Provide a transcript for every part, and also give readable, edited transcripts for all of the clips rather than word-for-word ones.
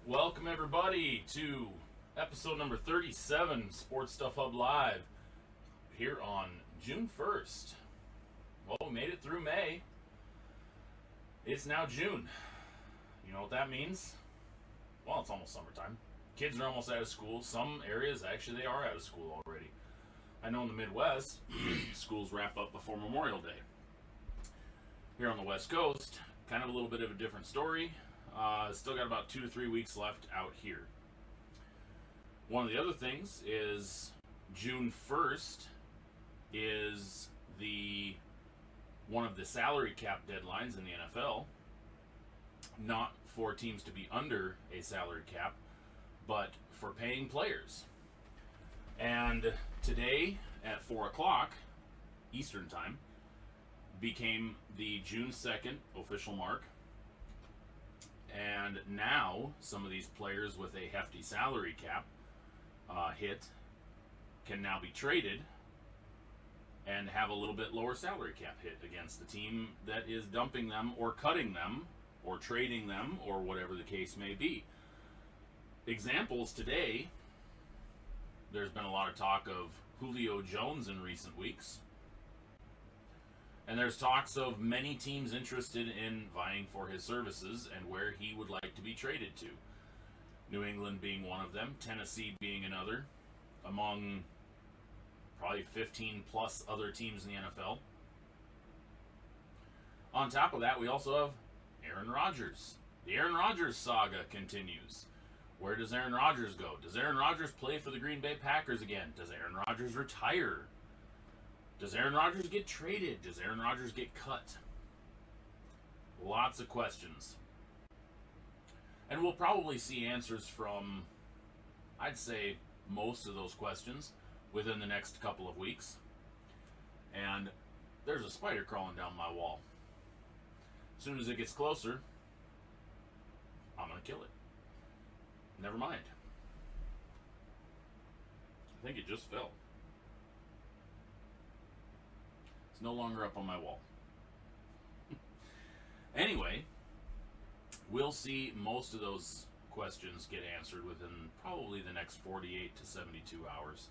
Welcome everybody to episode number 37, Sports Stuff Hub Live, here on June 1st. Well, we made it through May. It's now June. You know what that means? Well, it's almost summertime. Kids are almost out of school. Some areas, actually, they are out of school already. I know in the Midwest, schools wrap up before Memorial Day. Here on the West Coast, kind of a little bit of a different story. Still got about 2 to 3 weeks left out here. One of the other things is June 1st is one of the salary cap deadlines in the NFL. Not for teams to be under a salary cap, but for paying players. And today at 4 o'clock Eastern Time became the June 2nd official mark. And now some of these players with a hefty salary cap hit can now be traded and have a little bit lower salary cap hit against the team that is dumping them or cutting them or trading them or whatever the case may be. Examples today, there's been a lot of talk of Julio Jones in recent weeks. And there's talks of many teams interested in vying for his services and where he would like to be traded to. New England being one of them, Tennessee being another, among probably 15 plus other teams in the NFL. On top of that, we also have Aaron Rodgers. The Aaron Rodgers saga continues. Where does Aaron Rodgers go? Does Aaron Rodgers play for the Green Bay Packers again? Does Aaron Rodgers retire? Does Aaron Rodgers get traded? Does Aaron Rodgers get cut? Lots of questions. And we'll probably see answers from, I'd say, most of those questions within the next couple of weeks. And there's a spider crawling down my wall. As soon as it gets closer, I'm going to kill it. Never mind. I think it just fell. It's no longer up on my wall. Anyway, we'll see most of those questions get answered within probably the next 48 to 72 hours.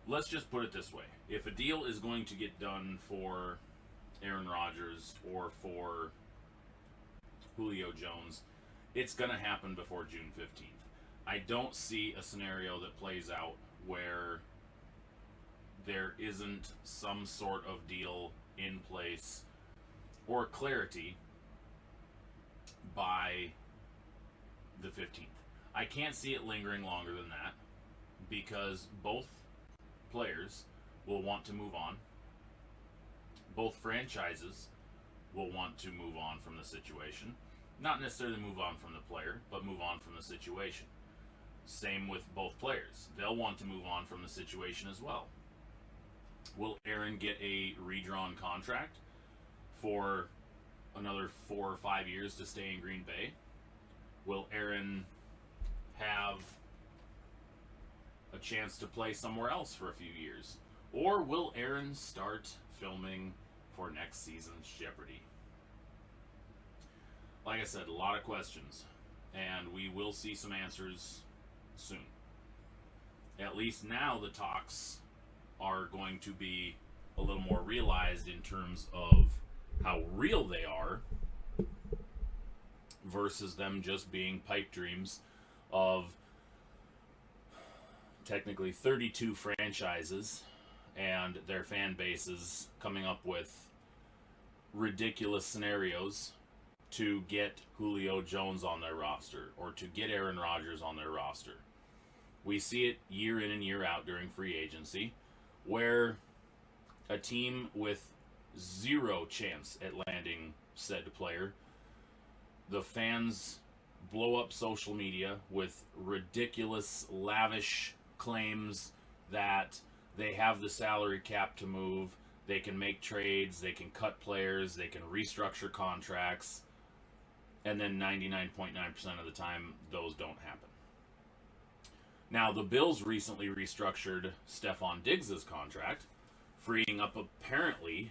Let's just put it this way. If a deal is going to get done for Aaron Rodgers or for Julio Jones, it's going to happen before June 15th. I don't see a scenario that plays out where there isn't some sort of deal in place or clarity by the 15th. I can't see it lingering longer than that because both players will want to move on. Both franchises will want to move on from the situation. Not necessarily move on from the player, but move on from the situation. Same with both players. They'll want to move on from the situation as well. Will Aaron get a redrawn contract for another 4 or 5 years to stay in Green Bay? Will Aaron have a chance to play somewhere else for a few years? Or will Aaron start filming for next season's Jeopardy? Like I said, a lot of questions, and we will see some answers soon. At least now the talks are going to be a little more realized in terms of how real they are versus them just being pipe dreams of technically 32 franchises and their fan bases coming up with ridiculous scenarios to get Julio Jones on their roster or to get Aaron Rodgers on their roster. We see it year in and year out during free agency, where a team with zero chance at landing said player, the fans blow up social media with ridiculous, lavish claims that they have the salary cap to move, they can make trades, they can cut players, they can restructure contracts, and then 99.9% of the time, those don't happen. Now, the Bills recently restructured Stephon Diggs' contract, freeing up apparently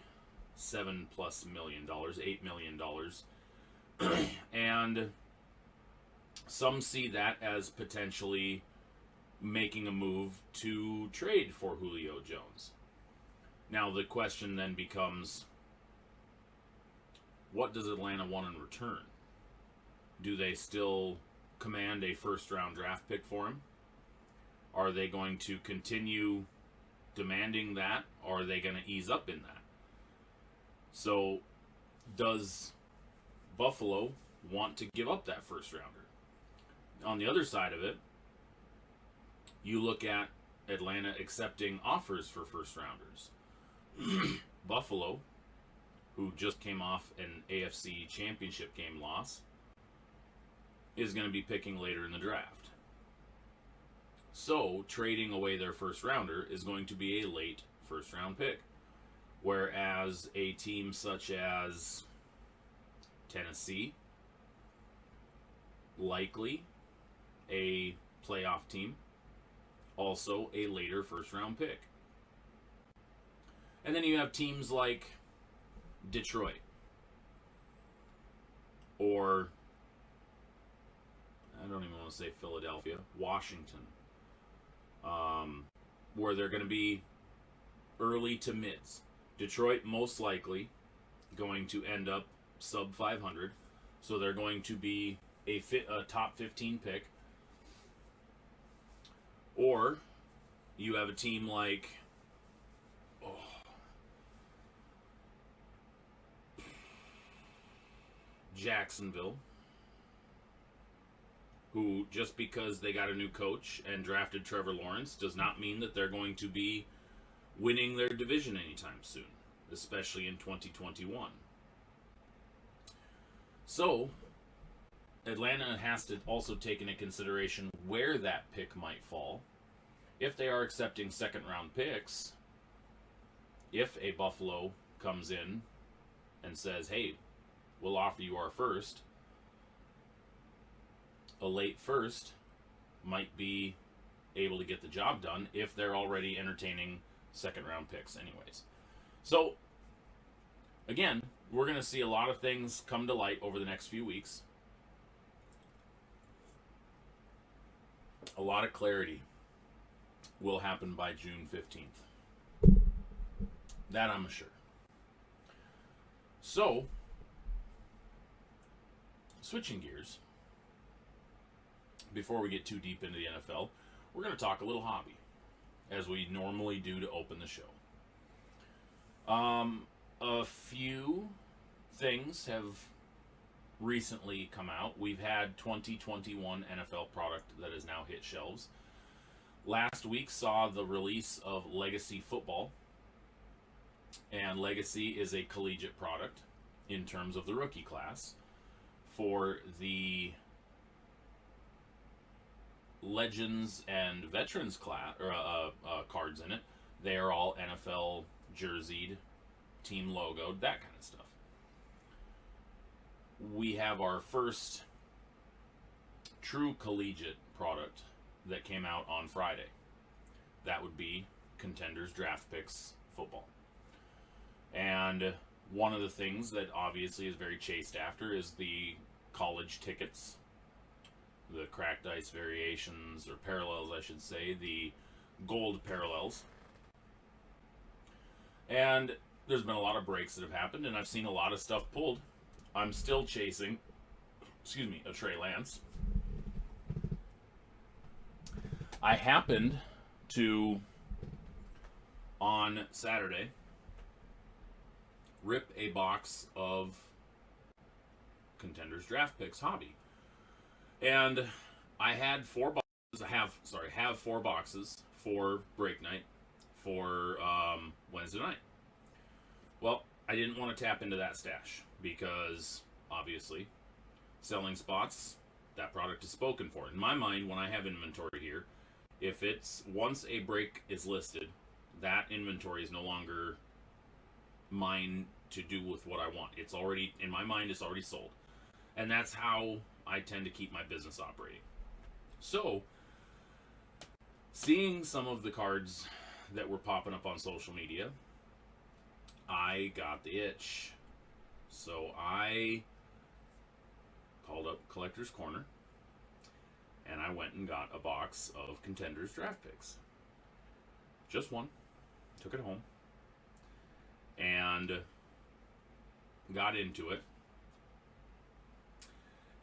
$7+ million, $8 million. And Some see that as potentially making a move to trade for Julio Jones. Now the question then becomes, what does Atlanta want in return? Do they still command a first-round draft pick for him? Are they going to continue demanding that, or are they going to ease up in that? So, does Buffalo want to give up that first-rounder? On the other side of it, you look at Atlanta accepting offers for first-rounders. Buffalo, who just came off an AFC championship game loss, is going to be picking later in the draft. So, trading away their first rounder is going to be a late first round pick. Whereas a team such as Tennessee, likely a playoff team, also a later first round pick. And then you have teams like Detroit, or I don't even want to say Philadelphia, Washington, where they're going to be early to mids. Detroit most likely going to end up sub 500, so they're going to be a top 15 pick. Or you have a team like Jacksonville, who, just because they got a new coach and drafted Trevor Lawrence, does not mean that they're going to be winning their division anytime soon, especially in 2021. So, Atlanta has to also take into consideration where that pick might fall. If they are accepting second-round picks, if a Buffalo comes in and says, hey, we'll offer you our first, a late first might be able to get the job done if they're already entertaining second-round picks anyways. So, again, we're going to see a lot of things come to light over the next few weeks. A lot of clarity will happen by June 15th. That I'm sure. So, switching gears, before we get too deep into the NFL, we're going to talk a little hobby, as we normally do to open the show. A few things have recently come out. We've had 2021 NFL product that has now hit shelves. Last week saw the release of Legacy Football, and Legacy is a collegiate product in terms of the rookie class. For the Legends and Veterans class or cards in it, they are all NFL jerseyed, team logoed, that kind of stuff. We have our first true collegiate product that came out on Friday. That would be Contenders Draft Picks football. And one of the things that obviously is very chased after is the college tickets, the cracked ice variations, or parallels, I should say, the gold parallels. And there's been a lot of breaks that have happened, and I've seen a lot of stuff pulled. I'm still chasing, a Trey Lance. I happened to, on Saturday, rip a box of Contenders Draft Picks hobby. And I had four boxes, have 4 boxes for break night for Wednesday night. Well, I didn't want to tap into that stash because, obviously, selling spots, that product is spoken for. In my mind, when I have inventory here, if it's, once a break is listed, that inventory is no longer mine to do with what I want. It's already, in my mind, it's already sold. And that's how I tend to keep my business operating. So, seeing some of the cards that were popping up on social media, I got the itch. So I called up Collector's Corner and I went and got a box of Contenders Draft picks. Just one. Took it home. And got into it.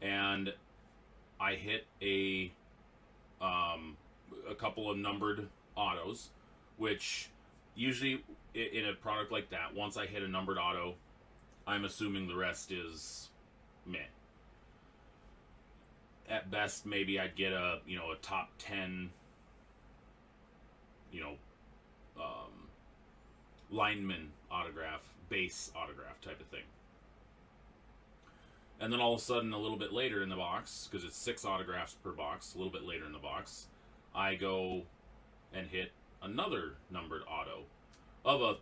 And I hit a couple of numbered autos, which usually in a product like that, once I hit a numbered auto, I'm assuming the rest is meh. At best, maybe I'd get a top 10, lineman autograph, base autograph type of thing. And then all of a sudden, a little bit later in the box, because it's 6 autographs per box, a little bit later in the box, I go and hit another numbered auto of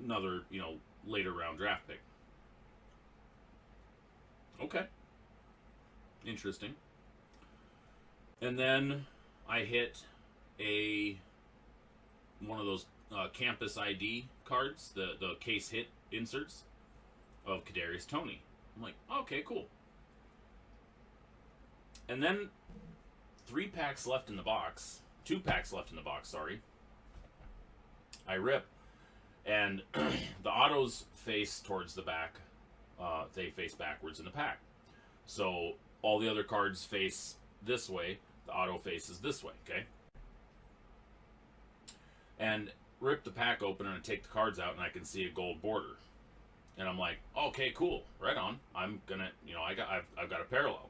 another, later round draft pick. Okay. Interesting. And then I hit one of those campus ID cards, the case hit inserts of Kadarius Toney. I'm like, okay, cool. And then 2 packs left in the box, sorry. I rip. And the autos face towards the back. They face backwards in the pack. So all the other cards face this way. The auto faces this way, okay? And rip the pack open and I take the cards out and I can see a gold border. And I'm like, okay, cool, right on. I'm gonna, I've got a parallel.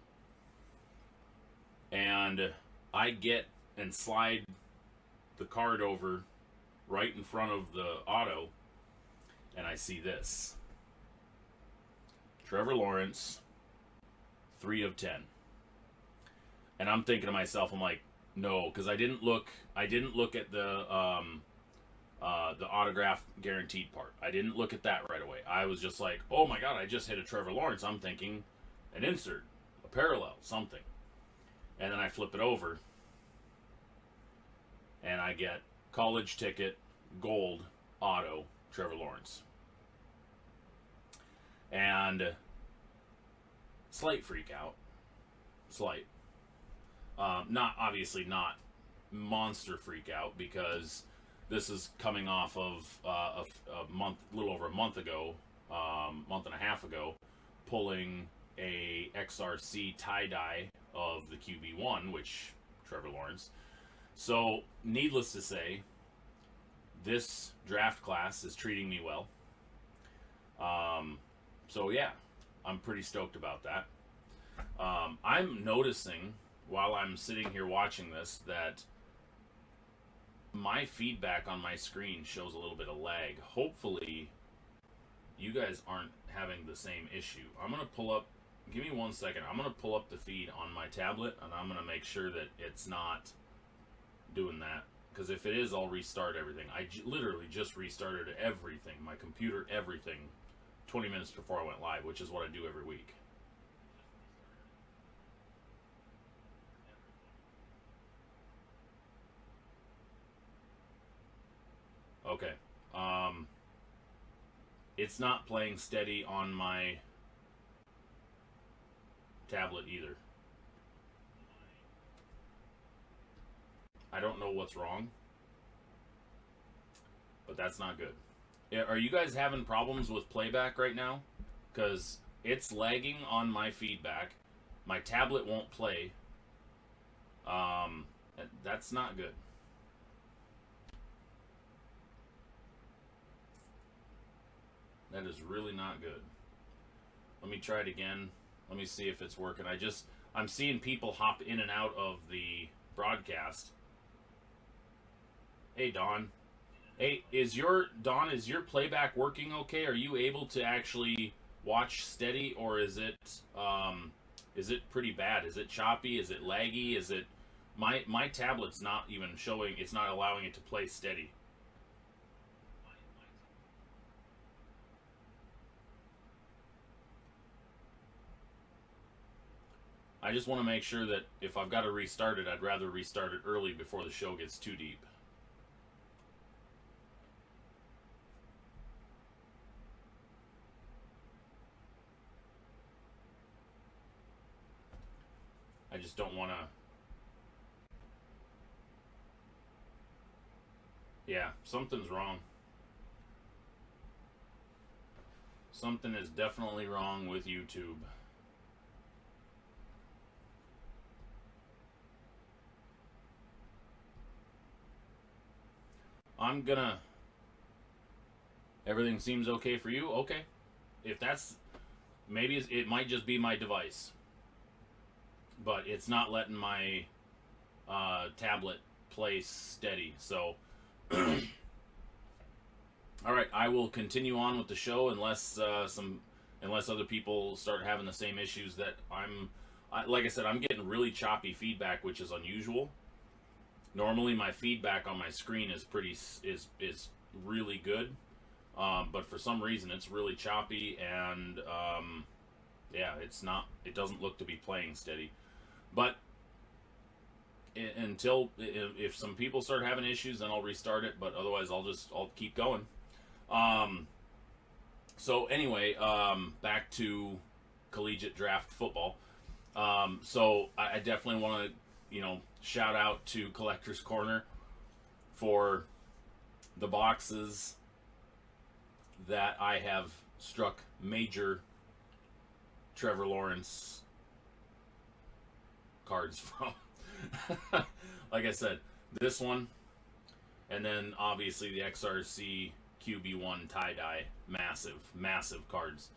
And I get and slide the card over right in front of the auto, and I see this. Trevor Lawrence, 3 of 10. And I'm thinking to myself, I'm like, no, because I didn't look at the autograph guaranteed part. I didn't look at that right away. I was just like, oh my god, I just hit a Trevor Lawrence. I'm thinking an insert, a parallel, something. And then I flip it over, and I get college ticket, gold, auto, Trevor Lawrence. And slight freak out. Slight. Not monster freak out, because this is coming off of a little over a month ago, month and a half ago, pulling a XRC tie-dye of the QB1, which Trevor Lawrence. So, needless to say, this draft class is treating me well. So yeah, I'm pretty stoked about that. I'm noticing while I'm sitting here watching this that my feedback on my screen shows a little bit of lag. Hopefully, you guys aren't having the same issue. I'm going to pull up, give me 1 second. I'm going to pull up the feed on my tablet, and I'm going to make sure that it's not doing that. Because if it is, I'll restart everything. I literally just restarted everything, my computer, everything, 20 minutes before I went live, which is what I do every week. Okay. It's not playing steady on my tablet either. I don't know what's wrong, but that's not good. Are you guys having problems with playback right now? Because it's lagging on my feedback. My tablet won't play. That's not good. That is really not good. Let me try it again. Let me see if it's working. I'm seeing people hop in and out of the broadcast. Hey, Don. Hey, is your playback working okay? Are you able to actually watch steady, or is it pretty bad? Is it choppy? Is it laggy? Is it my tablet's not even showing, it's not allowing it to play steady. I just want to make sure that if I've got to restart it, I'd rather restart it early before the show gets too deep. I just don't want to Yeah, something's wrong. Something is definitely wrong with YouTube. I'm gonna... Everything seems okay for you? Okay. If that's... Maybe it might just be my device. But it's not letting my tablet play steady. So... Alright, I will continue on with the show unless unless other people start having the same issues that like I said, I'm getting really choppy feedback, which is unusual. Normally my feedback on my screen is really good. But for some reason it's really choppy, and yeah, it doesn't look to be playing steady. But if some people start having issues, then I'll restart it, but otherwise I'll keep going. So anyway, back to collegiate draft football. So I definitely want to, shout out to Collector's Corner for the boxes that I have struck major Trevor Lawrence cards from. Like I said, this one, and then obviously the XRC QB1 tie-dye, massive cards.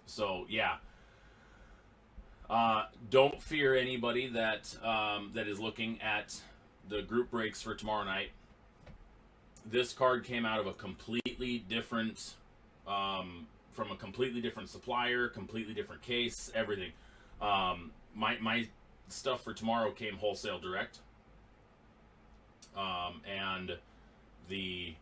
So yeah, don't fear anybody that is looking at the group breaks for tomorrow night. This card came out of a completely different, from a completely different supplier, completely different case, everything. My stuff for tomorrow came wholesale direct, and the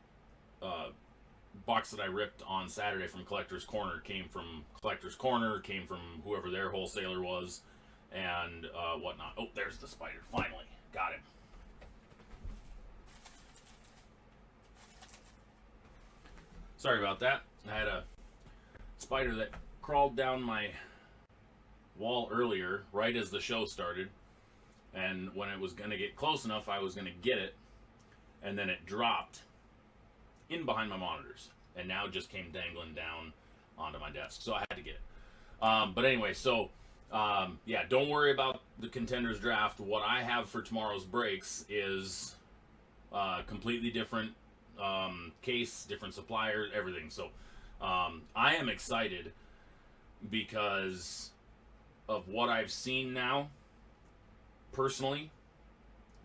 box that I ripped on Saturday from Collector's Corner came from Collector's Corner, came from whoever their wholesaler was, and whatnot. Oh, there's the spider. Finally. Got him. Sorry about that. I had a spider that crawled down my wall earlier, right as the show started, and when it was going to get close enough, I was going to get it, and then it dropped in behind my monitors, and now just came dangling down onto my desk, so I had to get it. But anyway, so yeah, don't worry about the Contenders Draft. What I have for tomorrow's breaks is completely different case, different supplier, everything. So I am excited because of what I've seen now personally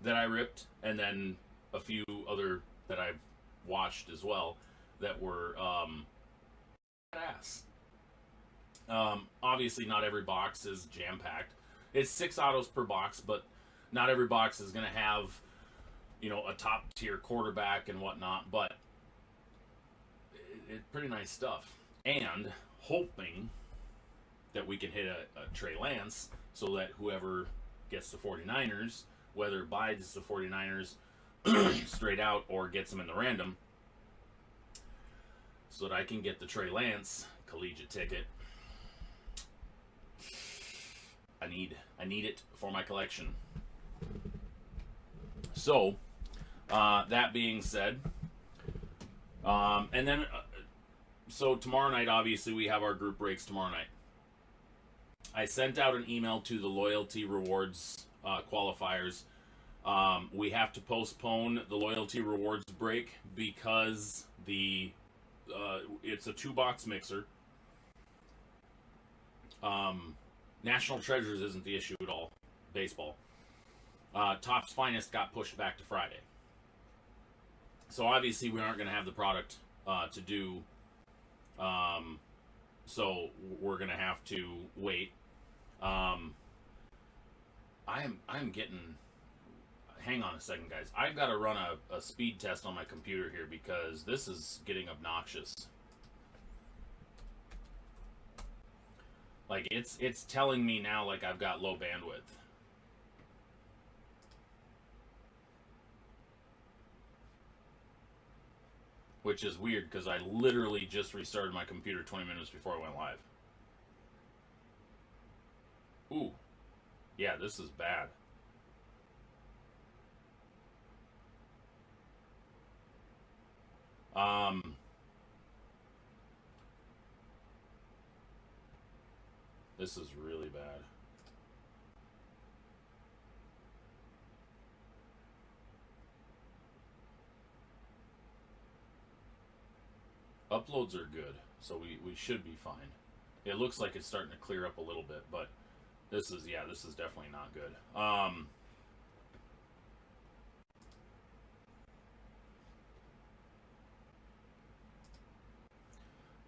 that I ripped, and then a few other that I've watched as well that were badass. Obviously not every box is jam-packed. It's 6 autos per box, but not every box is going to have, a top tier quarterback and whatnot, but it's pretty nice stuff. And hoping that we can hit a Trey Lance so that whoever gets the 49ers, whether buys the 49ers straight out or gets them in the random, so that I can get the Trey Lance collegiate ticket. I need it for my collection. So, that being said, and then, so tomorrow night, obviously, we have our group breaks tomorrow night. I sent out an email to the loyalty rewards qualifiers. We have to postpone the loyalty rewards break because it's a 2-box mixer. National Treasures isn't the issue at all. Baseball. Tops Finest got pushed back to Friday. So obviously we aren't going to have the product to do. So we're going to have to wait. I'm getting... Hang on a second, guys. I've got to run a speed test on my computer here because this is getting obnoxious. Like, it's telling me now like I've got low bandwidth. Which is weird because I literally just restarted my computer 20 minutes before I went live. Ooh. Yeah, this is bad. This is really bad. Uploads are good, so we should be fine. It looks like it's starting to clear up a little bit, but this is definitely not good.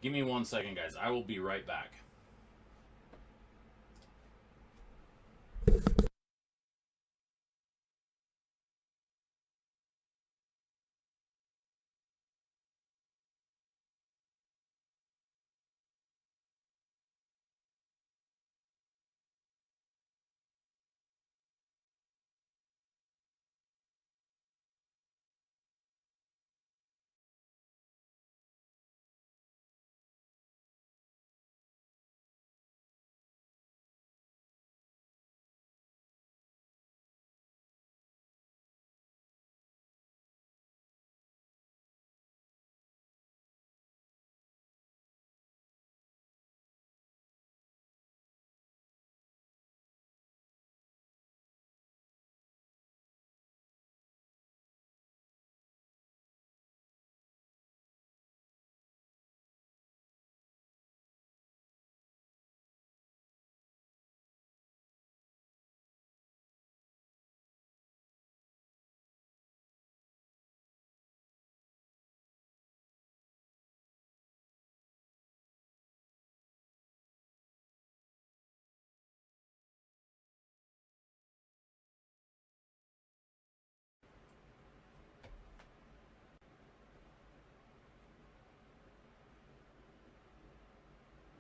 Give me 1 second, guys. I will be right back.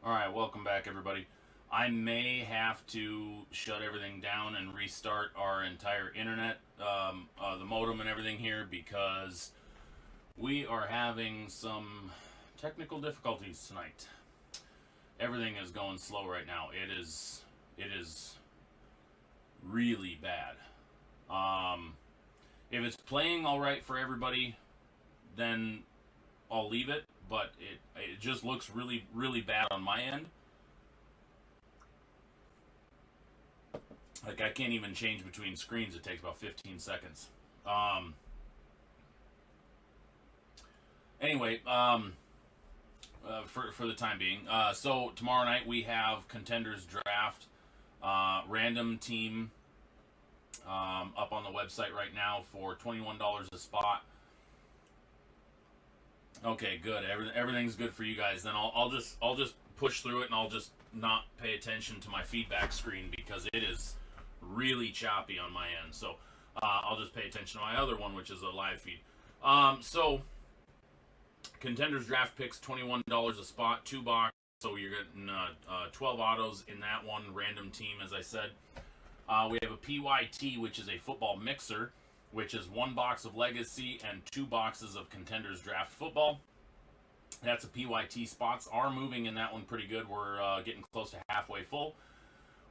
All right, welcome back, everybody. I may have to shut everything down and restart our entire internet, the modem and everything here, because we are having some technical difficulties tonight. Everything is going slow right now. It is really bad. If it's playing all right for everybody, then I'll leave it. But it just looks really, really bad on my end. Like, I can't even change between screens. It takes about 15 seconds. Anyway, for the time being. So tomorrow night we have Contenders Draft, random team, up on the website right now for $21 a spot. Okay, good. Everything's good for you guys. Then I'll just push through it, and I'll just not pay attention to my feedback screen because it is really choppy on my end. So I'll just pay attention to my other one, which is a live feed. So Contenders Draft picks $21 a spot, 2 box. So you're getting 12 autos in that one, random team, as I said. We have a PYT, which is a football mixer, which is 1 box of Legacy and 2 boxes of Contenders Draft football. That's a PYT. Spots are moving in that one pretty good. We're getting close to halfway full.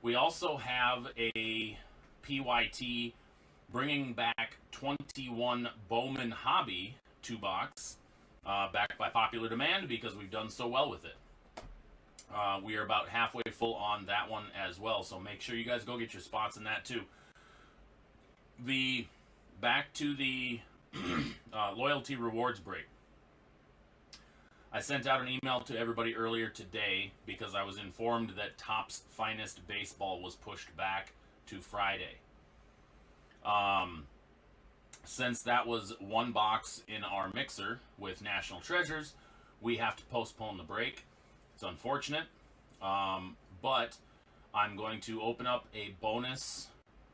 We also have a PYT bringing back 21 Bowman Hobby 2 box, backed by popular demand because we've done so well with it. We are about halfway full on that one as well, so make sure you guys go get your spots in that too. Back to the loyalty rewards break. I sent out an email to everybody earlier today because I was informed that Tops Finest Baseball was pushed back to Friday. Since that was 1 box in our mixer with National Treasures, we have to postpone the break. It's unfortunate, but I'm going to open up a bonus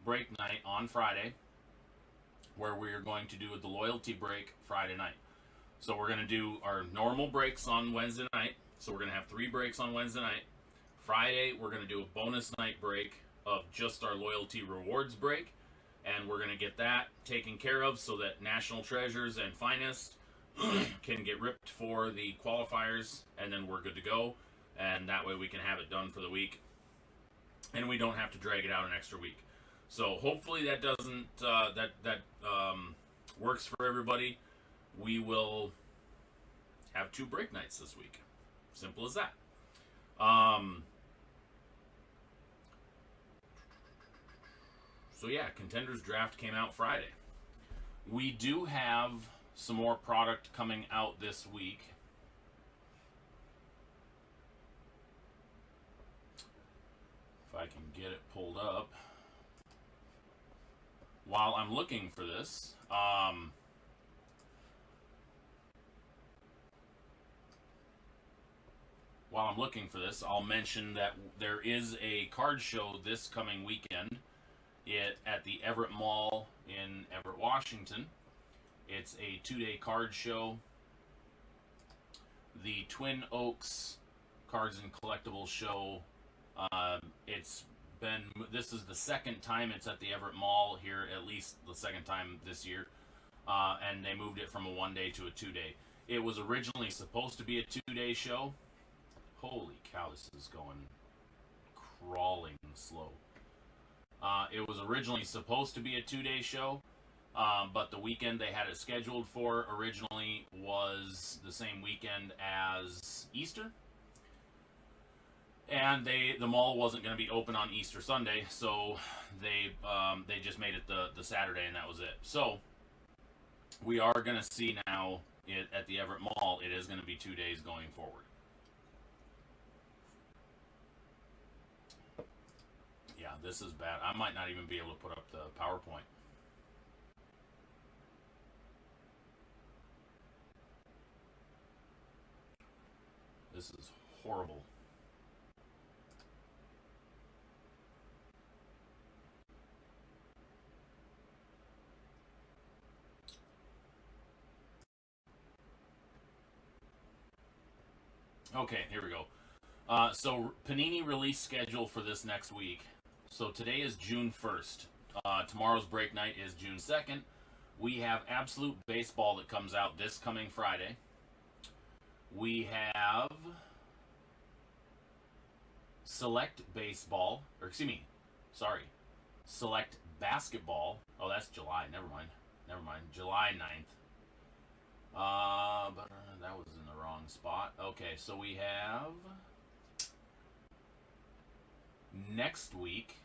break night on Friday, where we are going to do the loyalty break Friday night. So we're going to do our normal breaks on Wednesday night. So we're going to have 3 breaks on Wednesday night. Friday, we're going to do a bonus night break of just our loyalty rewards break. And we're going to get that taken care of so that National Treasures and Finest can get ripped for the qualifiers. And then we're good to go. And that way we can have it done for the week. And we don't have to drag it out an extra week. So hopefully that doesn't works for everybody. We will have 2 break nights this week. Simple as that. So yeah, Contenders Draft came out Friday. We do have some more product coming out this week. If I can get it pulled up. While I'm looking for this, I'll mention that there is a card show this coming weekend at the Everett Mall in Everett, Washington. It's a 2-day card show. The Twin Oaks Cards and Collectibles show. This is the second time it's at the Everett Mall here, at least the second time this year. And they moved it from a 1-day to a 2-day. It was originally supposed to be a 2-day show. Holy cow, this is going crawling slow. It was originally supposed to be a 2-day show, but the weekend they had it scheduled for originally was the same weekend as Easter. And the mall wasn't going to be open on Easter Sunday, so they just made it the Saturday, and that was it. So we are going to see now at the Everett Mall. It is going to be 2 days going forward. Yeah, this is bad. I might not even be able to put up the PowerPoint. This is horrible. Okay, here we go. So Panini release schedule for this next week. So today is June 1st. Tomorrow's break night is June 2nd. We have Absolute Baseball that comes out this coming Friday. We have Select Baseball, Select Basketball. Oh, that's July. Never mind. July 9th. But that was in the wrong spot. Okay, so we have next week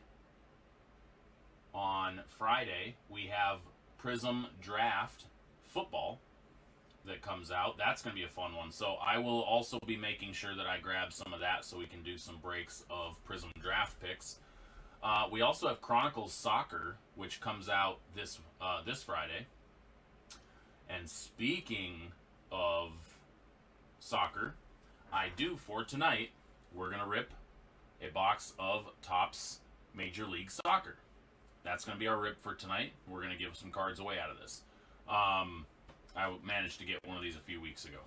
on Friday, we have Prism Draft Football that comes out. That's going to be a fun one. So I will also be making sure that I grab some of that so we can do some breaks of Prism Draft picks. We also have Chronicles Soccer, which comes out this Friday. And speaking of soccer, for tonight, we're going to rip a box of Tops Major League Soccer. That's going to be our rip for tonight. We're going to give some cards away out of this. I managed to get one of these a few weeks ago.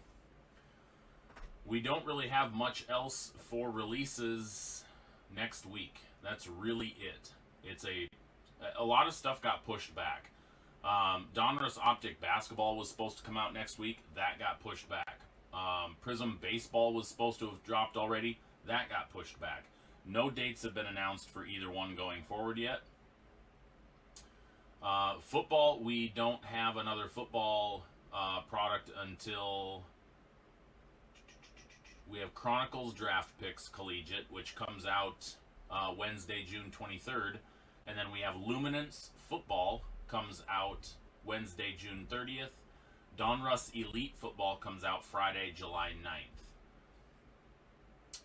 We don't really have much else for releases next week. That's really it. It's a lot of stuff got pushed back. Donruss Optic Basketball was supposed to come out next week. That got pushed back. Prism Baseball was supposed to have dropped already. That got pushed back. No dates have been announced for either one going forward yet. Football, we don't have another football product until we have Chronicles Draft Picks Collegiate, which comes out Wednesday, June 23rd. And then we have Luminance Football comes out Wednesday, June 30th. Donruss Elite Football comes out Friday, July 9th.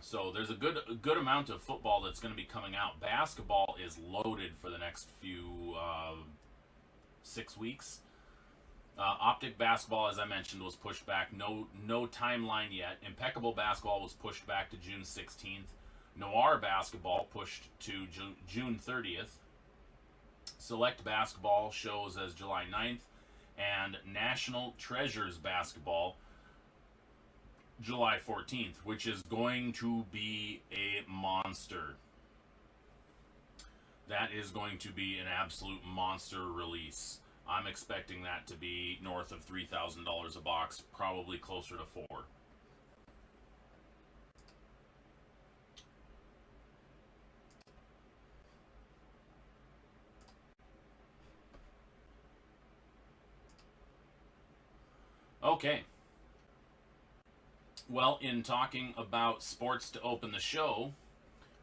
So there's a good amount of football that's going to be coming out. Basketball is loaded for the next few 6 weeks. Optic Basketball, as I mentioned, was pushed back. No timeline yet. Impeccable Basketball was pushed back to June 16th. Noir Basketball pushed to June 30th. Select Basketball shows as July 9th. And National Treasures Basketball, July 14th, which is going to be a monster. That is going to be an absolute monster release. I'm expecting that to be north of $3,000 a box, probably closer to $4,000. Okay. Well, in talking about sports to open the show,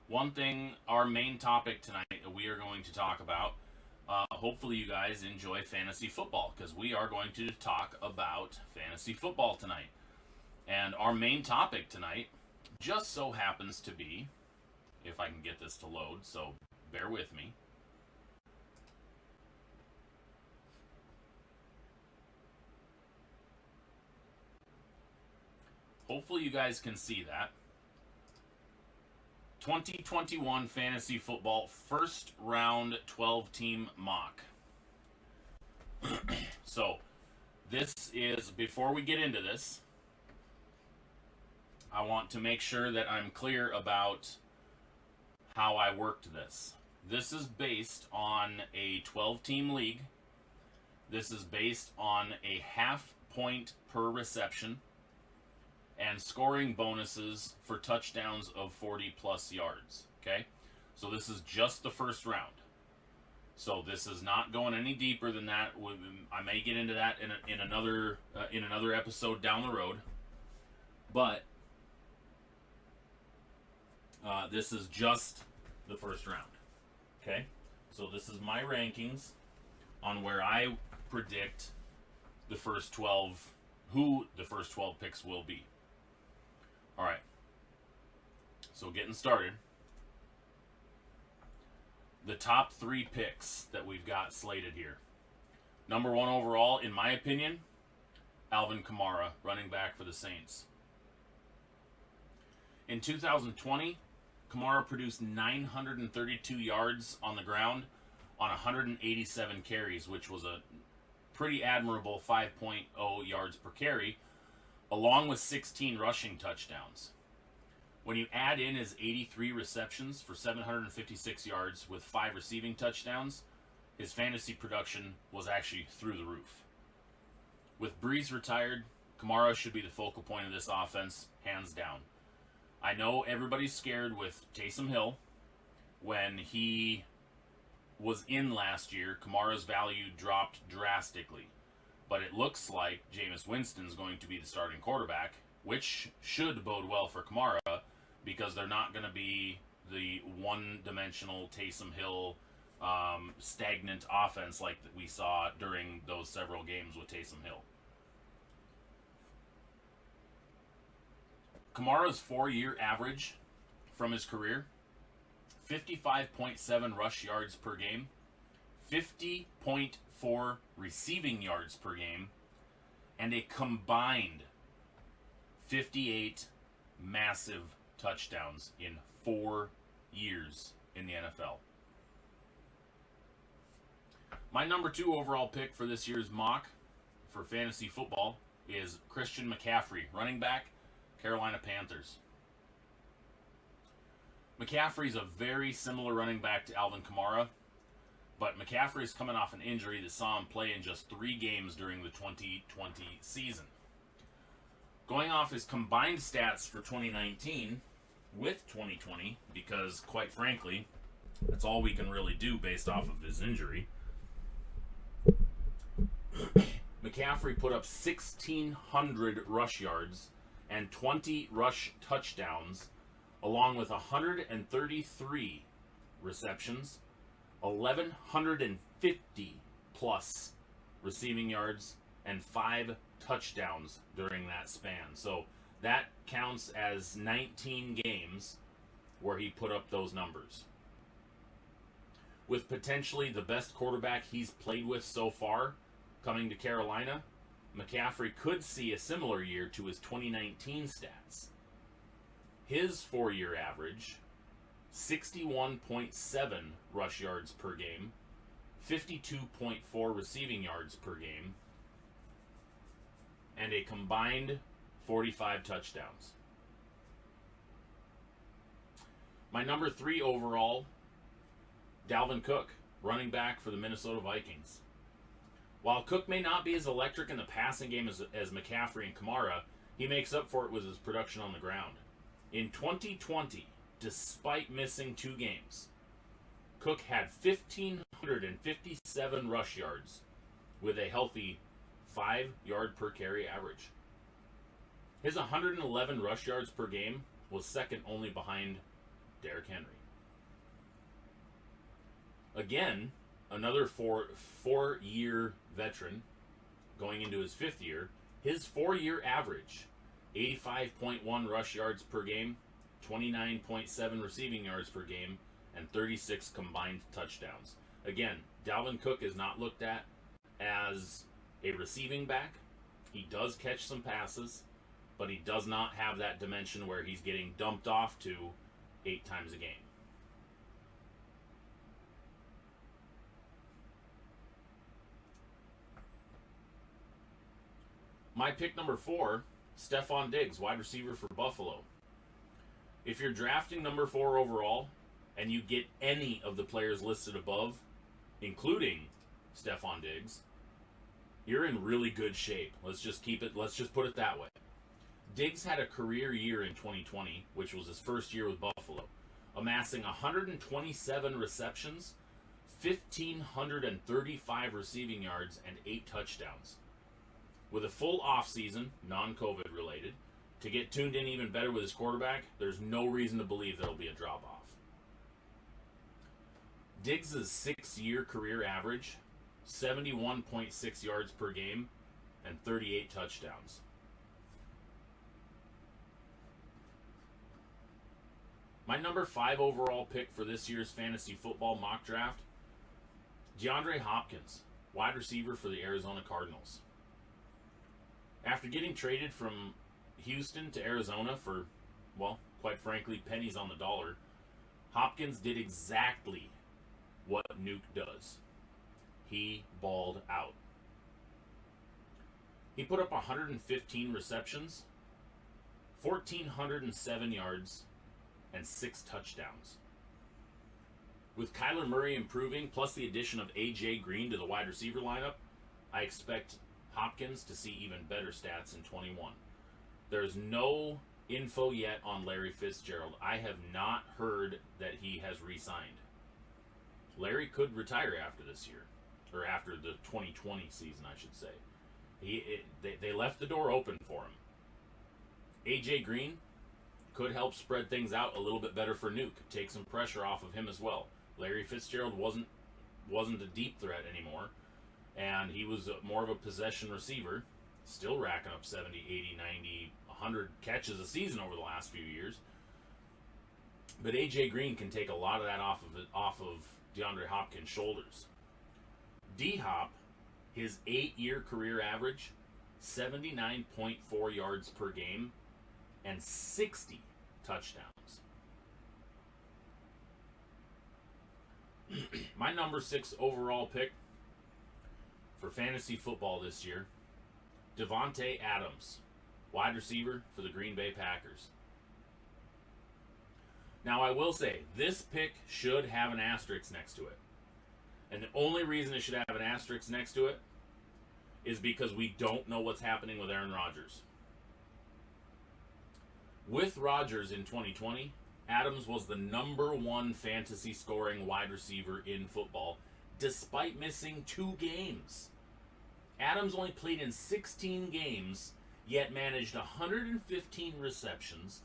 one thing, our main topic tonight that we are going to talk about, hopefully you guys enjoy fantasy football, because we are going to talk about fantasy football tonight. And our main topic tonight just so happens to be, if I can get this to load, so bear with me. Hopefully you guys can see that. 2021 Fantasy Football First Round 12-Team Mock. So, this is, before we get into this, I want to make sure that I'm clear about how I worked this. This is based on a 12-team league. This is based on a half point per reception and scoring bonuses for touchdowns of 40 plus yards. Okay, so this is just the first round. So this is not going any deeper than that. I may get into that in another episode down the road, but this is just the first round. Okay, so this is my rankings on where I predict the first 12, who the first 12 picks will be. All right, so getting started. The top 3 picks that we've got slated here. Number 1 overall, in my opinion, Alvin Kamara, running back for the Saints. In 2020, Kamara produced 932 yards on the ground on 187 carries, which was a pretty admirable 5.0 yards per carry, along with 16 rushing touchdowns. When you add in his 83 receptions for 756 yards with 5 receiving touchdowns, his fantasy production was actually through the roof. With Breeze retired, Kamara should be the focal point of this offense, hands down. I know everybody's scared with Taysom Hill. When he was in last year, Kamara's value dropped drastically. But it looks like Jameis Winston's going to be the starting quarterback, which should bode well for Kamara, because they're not going to be the one-dimensional Taysom Hill stagnant offense like we saw during those several games with Taysom Hill. Kamara's 4-year average from his career, 55.7 rush yards per game, 50.4 receiving yards per game, and a combined 58 massive touchdowns in 4 years in the NFL. My number 2 overall pick for this year's mock for fantasy football is Christian McCaffrey, running back, Carolina Panthers. McCaffrey's a very similar running back to Alvin Kamara, but McCaffrey's coming off an injury that saw him play in just 3 games during the 2020 season. Going off his combined stats for 2019 with 2020, because quite frankly, that's all we can really do based off of his injury. McCaffrey put up 1,600 rush yards and 20 rush touchdowns, along with 133 receptions, 1,150 plus receiving yards, and 5 touchdowns during that span. So that counts as 19 games where he put up those numbers. With potentially the best quarterback he's played with so far coming to Carolina, McCaffrey could see a similar year to his 2019 stats. His 4-year average, 61.7 rush yards per game, 52.4 receiving yards per game, and a combined 45 touchdowns. My number 3 overall, Dalvin Cook, running back for the Minnesota Vikings. While Cook may not be as electric in the passing game as McCaffrey and Kamara, he makes up for it with his production on the ground. In 2020, despite missing 2 games, Cook had 1,557 rush yards with a healthy 5 yard per carry average. His 111 rush yards per game was second only behind Derrick Henry. Again, another four-year veteran going into his fifth year. His 4-year average, 85.1 rush yards per game, 29.7 receiving yards per game, and 36 combined touchdowns. Again, Dalvin Cook is not looked at as a receiving back. He does catch some passes, but he does not have that dimension where he's getting dumped off to 8 times a game. My pick number 4, Stephon Diggs, wide receiver for Buffalo. If you're drafting number 4 overall and you get any of the players listed above, including Stephon Diggs, you're in really good shape. Let's just put it that way. Diggs had a career year in 2020, which was his first year with Buffalo, amassing 127 receptions, 1,535 receiving yards, and 8 touchdowns. With a full offseason, non-COVID related, to get tuned in even better with his quarterback, there's no reason to believe there'll be a drop-off. Diggs' 6-year career average, 71.6 yards per game, and 38 touchdowns. My number 5 overall pick for this year's fantasy football mock draft, DeAndre Hopkins, wide receiver for the Arizona Cardinals. After getting traded from Houston to Arizona for, well, quite frankly, pennies on the dollar, Hopkins did exactly what Nuke does. He balled out. He put up 115 receptions, 1,407 yards, and 6 touchdowns. With Kyler Murray improving, plus the addition of A.J. Green to the wide receiver lineup, I expect Hopkins to see even better stats in 21. There's no info yet on Larry Fitzgerald. I have not heard that he has re-signed. Larry could retire after this year, or after the 2020 season, I should say. They left the door open for him. A.J. Green could help spread things out a little bit better for Nuke, take some pressure off of him as well. Larry Fitzgerald wasn't a deep threat anymore, and he was more of a possession receiver, still racking up 70, 80, 90, 100 catches a season over the last few years. But A.J. Green can take a lot of that off of DeAndre Hopkins' shoulders. D-Hop, his 8-year career average, 79.4 yards per game, and 60 touchdowns. My number 6 overall pick for fantasy football this year, Devonta Adams, wide receiver for the Green Bay Packers. Now, I will say, this pick should have an asterisk next to it. And the only reason it should have an asterisk next to it is because we don't know what's happening with Aaron Rodgers. With Rodgers in 2020, Adams was the number 1 fantasy scoring wide receiver in football, despite missing 2 games. Adams only played in 16 games, yet managed 115 receptions,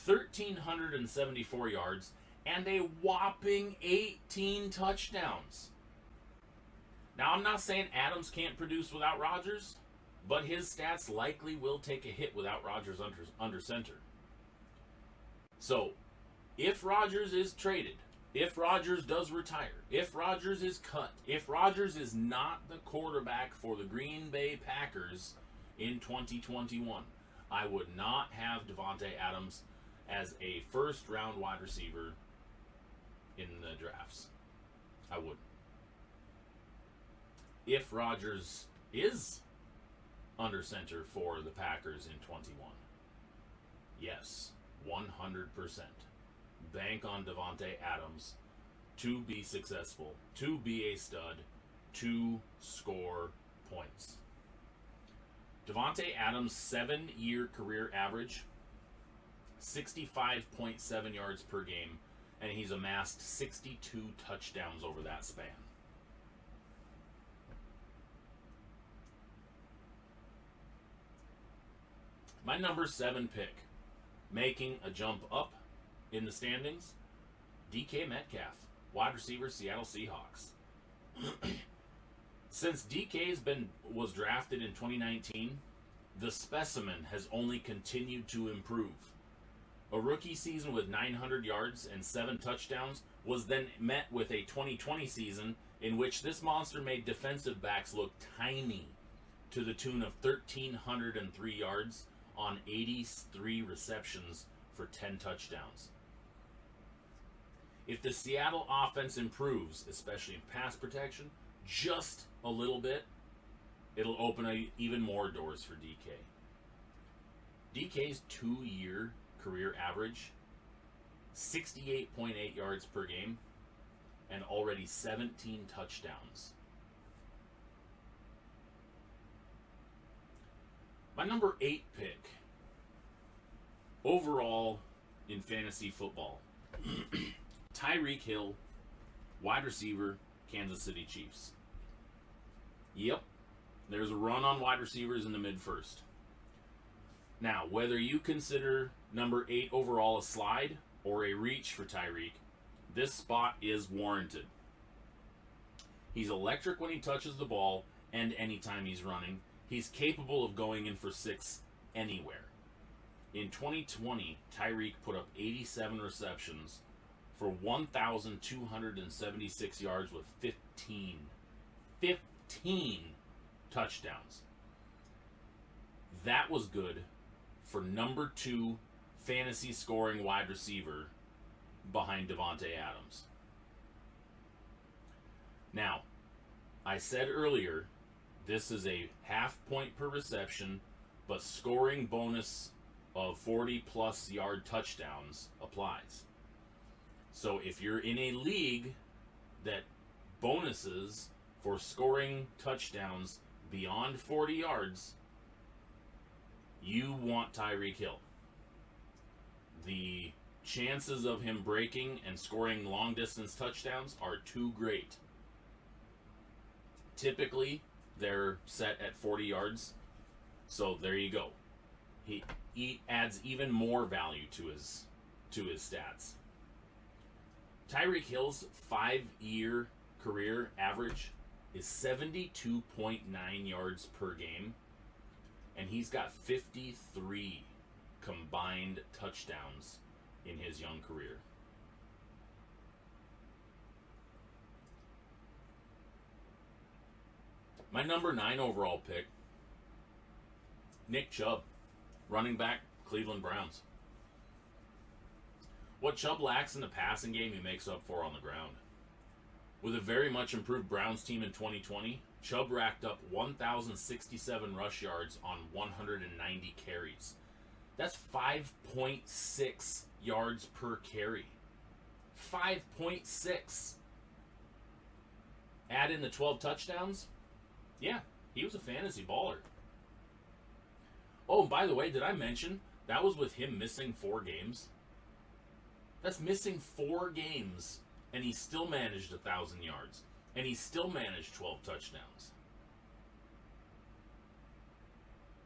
1,374 yards, and a whopping 18 touchdowns. Now, I'm not saying Adams can't produce without Rodgers, but his stats likely will take a hit without Rodgers under center. So, if Rodgers is traded, if Rodgers does retire, if Rodgers is cut, if Rodgers is not the quarterback for the Green Bay Packers in 2021, I would not have Devonta Adams as a first-round wide receiver in the drafts. I wouldn't. If Rodgers is under center for the Packers in 21, yes, 100%. Bank on Devonta Adams to be successful, to be a stud, to score points. Devonta Adams' 7-year career average, 65.7 yards per game, and he's amassed 62 touchdowns over that span. My number 7 pick, making a jump up in the standings, DK Metcalf, wide receiver, Seattle Seahawks. Since DK was drafted in 2019, the specimen has only continued to improve. A rookie season with 900 yards and 7 touchdowns was then met with a 2020 season in which this monster made defensive backs look tiny, to the tune of 1,303 yards on 83 receptions for 10 touchdowns. If the Seattle offense improves, especially in pass protection, just a little bit, it'll open even more doors for DK. DK's 2-year career average, 68.8 yards per game, and already 17 touchdowns. My number 8 pick, overall in fantasy football, Tyreek Hill, wide receiver, Kansas City Chiefs. Yep, there's a run on wide receivers in the mid-first. Now, whether you consider number 8 overall a slide or a reach for Tyreek, this spot is warranted. He's electric when he touches the ball and anytime he's running. He's capable of going in for 6 anywhere. In 2020, Tyreek put up 87 receptions for 1,276 yards with 15 touchdowns. That was good for number 2 fantasy scoring wide receiver behind Devonta Adams. Now, I said earlier, this is a half point per reception, but scoring bonus of 40-plus yard touchdowns applies. So if you're in a league that bonuses for scoring touchdowns beyond 40 yards, you want Tyreek Hill. The chances of him breaking and scoring long-distance touchdowns are too great. Typically, they're set at 40 yards, so there you go. He adds even more value to his stats. Tyreek Hill's 5-year career average is 72.9 yards per game, and he's got 53 combined touchdowns in his young career. My number 9 overall pick, Nick Chubb, running back, Cleveland Browns. What Chubb lacks in the passing game, he makes up for on the ground. With a very much improved Browns team in 2020, Chubb racked up 1,067 rush yards on 190 carries. That's 5.6 yards per carry. 5.6. Add in the 12 touchdowns. Yeah, he was a fantasy baller. Oh, and by the way, did I mention that was with him missing 4 games? That's missing 4 games, and he still managed 1,000 yards, and he still managed 12 touchdowns.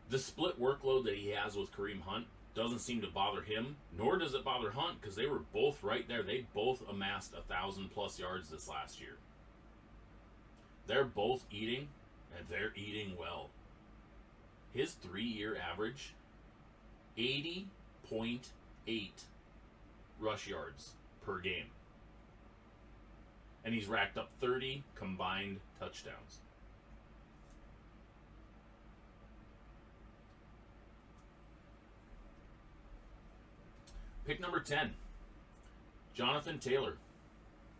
The split workload that he has with Kareem Hunt doesn't seem to bother him, nor does it bother Hunt, because they were both right there. They both amassed 1,000+ yards this last year. They're both eating, and they're eating well. His 3-year average, 80.8 rush yards per game. And he's racked up 30 combined touchdowns. Pick number 10, Jonathan Taylor,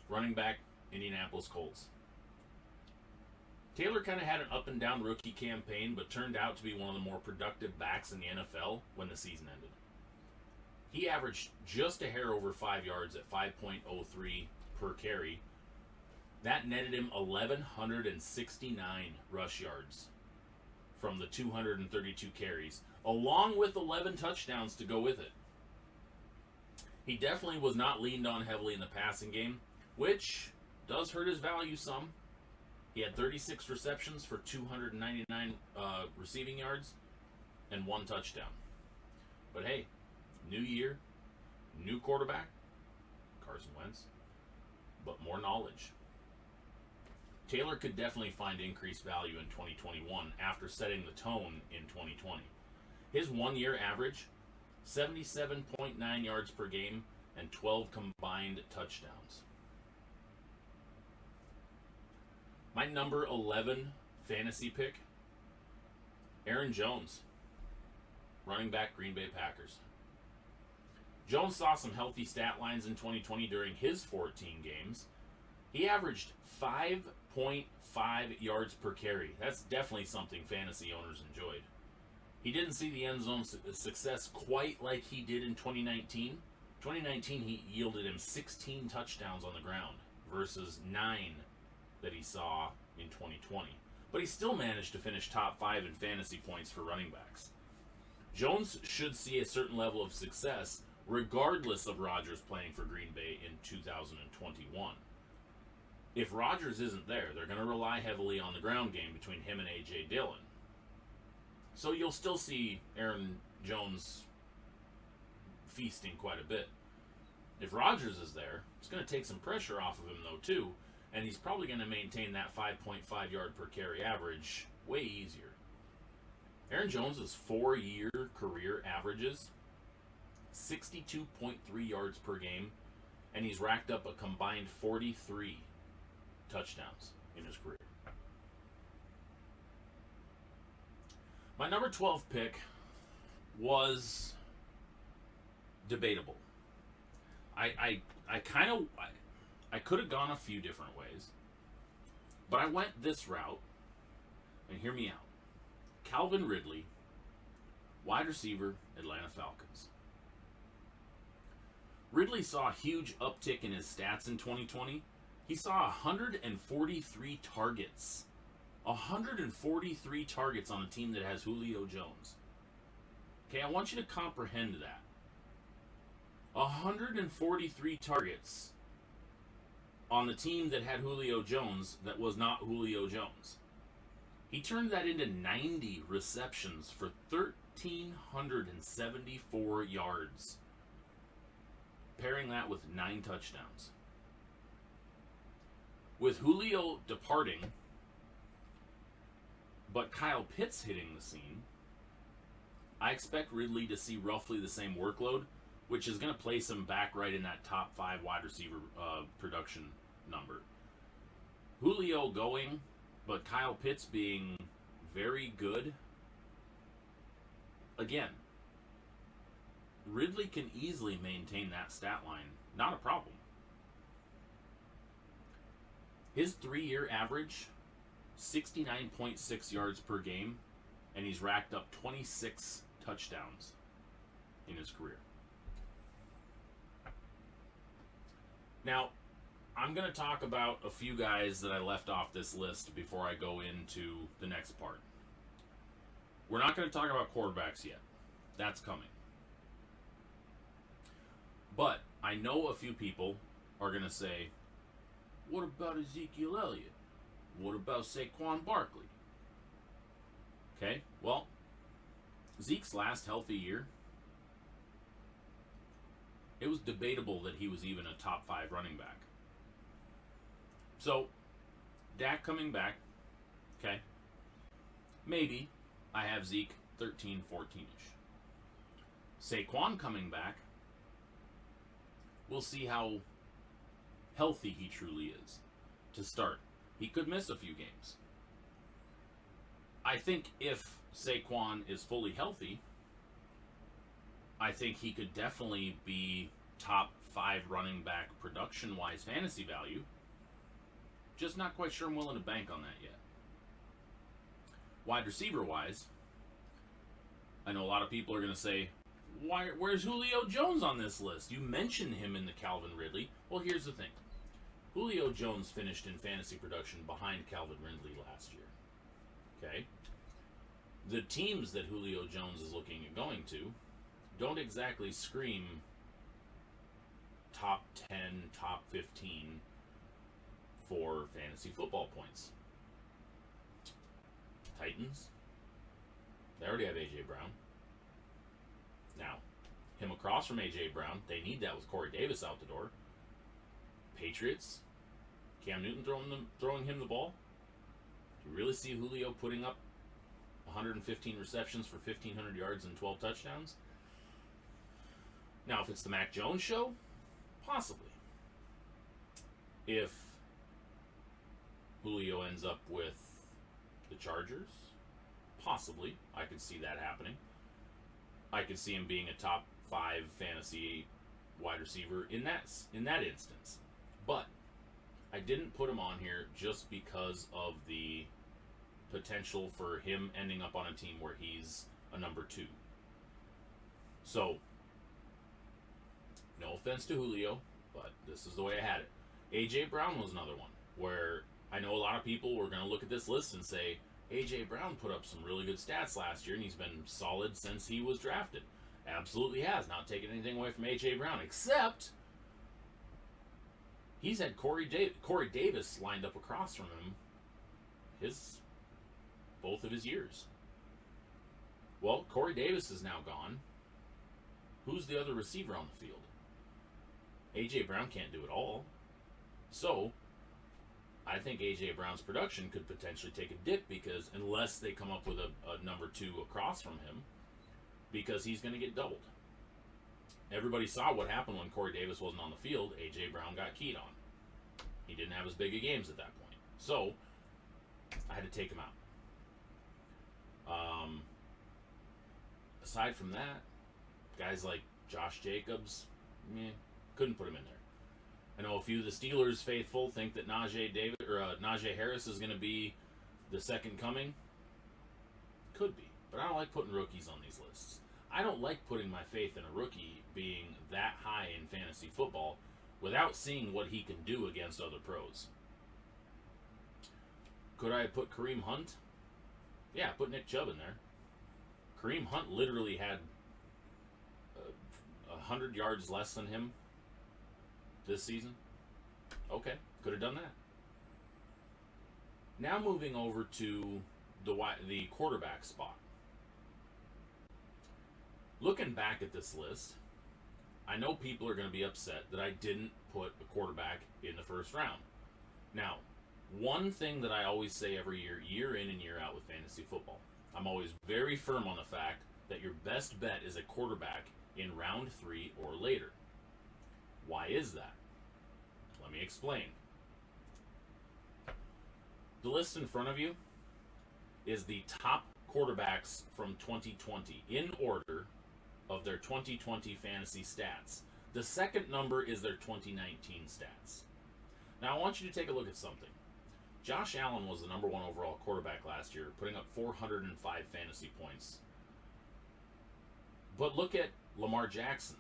running back, Indianapolis Colts. Taylor kind of had an up-and-down rookie campaign, but turned out to be one of the more productive backs in the NFL when the season ended. He averaged just a hair over 5 yards at 5.03 per carry. That netted him 1,169 rush yards from the 232 carries, along with 11 touchdowns to go with it. He definitely was not leaned on heavily in the passing game, which does hurt his value some. He had 36 receptions for 299 receiving yards and 1 touchdown. But hey, new year, new quarterback, Carson Wentz, but more knowledge. Taylor could definitely find increased value in 2021 after setting the tone in 2020. His 1 year average, 77.9 yards per game and 12 combined touchdowns. My number 11 fantasy pick, Aaron Jones, running back, Green Bay Packers. Jones saw some healthy stat lines in 2020 during his 14 games. He averaged 5.5 yards per carry. That's definitely something fantasy owners enjoyed. He didn't see the end zone success quite like he did in 2019. 2019, he yielded him 16 touchdowns on the ground versus 9 that he saw in 2020. But he still managed to finish top 5 in fantasy points for running backs. Jones should see a certain level of success regardless of Rodgers playing for Green Bay in 2021. If Rodgers isn't there, they're going to rely heavily on the ground game between him and A.J. Dillon. So you'll still see Aaron Jones feasting quite a bit. If Rodgers is there, it's going to take some pressure off of him, though, too, and he's probably going to maintain that 5.5 yard per carry average way easier. Aaron Jones' 4-year career averages 62.3 yards per game, and he's racked up a combined 43 touchdowns in his career. My number 12 pick was debatable. I could have gone a few different ways, but I went this route, and hear me out. Calvin Ridley, wide receiver, Atlanta Falcons. Ridley saw a huge uptick in his stats in 2020. He saw 143 targets. 143 targets on a team that has Julio Jones. Okay, I want you to comprehend that. 143 targets on the team that had Julio Jones that was not Julio Jones. He turned that into 90 receptions for 1,374 yards. Pairing that with 9 touchdowns. With Julio departing, but Kyle Pitts hitting the scene, I expect Ridley to see roughly the same workload, which is going to place him back right in that top 5 wide receiver production number. Julio going, but Kyle Pitts being very good. Again, Ridley can easily maintain that stat line. Not a problem. His 3-year average, 69.6 yards per game, and he's racked up 26 touchdowns in his career. Now, I'm going to talk about a few guys that I left off this list before I go into the next part. We're not going to talk about quarterbacks yet. That's coming. But I know a few people are going to say, what about Ezekiel Elliott? What about Saquon Barkley? Okay, well, Zeke's last healthy year, it was debatable that he was even a top 5 running back. So, Dak coming back, okay, maybe I have Zeke 13, 14-ish. Saquon coming back, we'll see how healthy he truly is to start. He could miss a few games. I think if Saquon is fully healthy, I think he could definitely be top 5 running back production-wise fantasy value. Just not quite sure I'm willing to bank on that yet. Wide receiver-wise, I know a lot of people are going to say, where's Julio Jones on this list? You mentioned him in the Calvin Ridley. Well, here's the thing. Julio Jones finished in fantasy production behind Calvin Ridley last year. Okay? The teams that Julio Jones is looking at going to don't exactly scream top 10, top 15 for fantasy football points. Titans, they already have A.J. Brown. Now, him across from A.J. Brown, they need that with Corey Davis out the door. Patriots, Cam Newton throwing him the ball. Do you really see Julio putting up 115 receptions for 1,500 yards and 12 touchdowns? Now, if it's the Mac Jones show, possibly. If Julio ends up with the Chargers, possibly. I could see that happening. I could see him being a top 5 fantasy wide receiver in that instance. But I didn't put him on here just because of the potential for him ending up on a team where he's a number 2. So, no offense to Julio, but this is the way I had it. A.J. Brown was another one where I know a lot of people were going to look at this list and say, A.J. Brown put up some really good stats last year, and he's been solid since he was drafted. Absolutely has. Not taking anything away from A.J. Brown, except he's had Corey Davis lined up across from him both of his years. Well, Corey Davis is now gone. Who's the other receiver on the field? A.J. Brown can't do it all. So, I think A.J. Brown's production could potentially take a dip because unless they come up with a number 2 across from him, because he's going to get doubled. Everybody saw what happened when Corey Davis wasn't on the field. A.J. Brown got keyed on. He didn't have as big of games at that point. So, I had to take him out. Aside from that, guys like Josh Jacobs, couldn't put him in there. I know a few of the Steelers faithful think that Najee Harris is going to be the second coming. Could be, but I don't like putting rookies on these lists. I don't like putting my faith in a rookie being that high in fantasy football without seeing what he can do against other pros. Could I have put Kareem Hunt? Yeah, put Nick Chubb in there. Kareem Hunt literally had 100 yards less than him this season. Okay, could have done that. Now moving over to the quarterback spot. Looking back at this list, I know people are going to be upset that I didn't put a quarterback in the first round. Now, one thing that I always say every year, year in and year out with fantasy football, I'm always very firm on the fact that your best bet is a quarterback in round 3 or later. Why is that? Let me explain. The list in front of you is the top quarterbacks from 2020 in order of their 2020 fantasy stats. The second number is their 2019 stats. Now I want you to take a look at something. Josh Allen was the number 1 overall quarterback last year, putting up 405 fantasy points. But look at Lamar Jackson.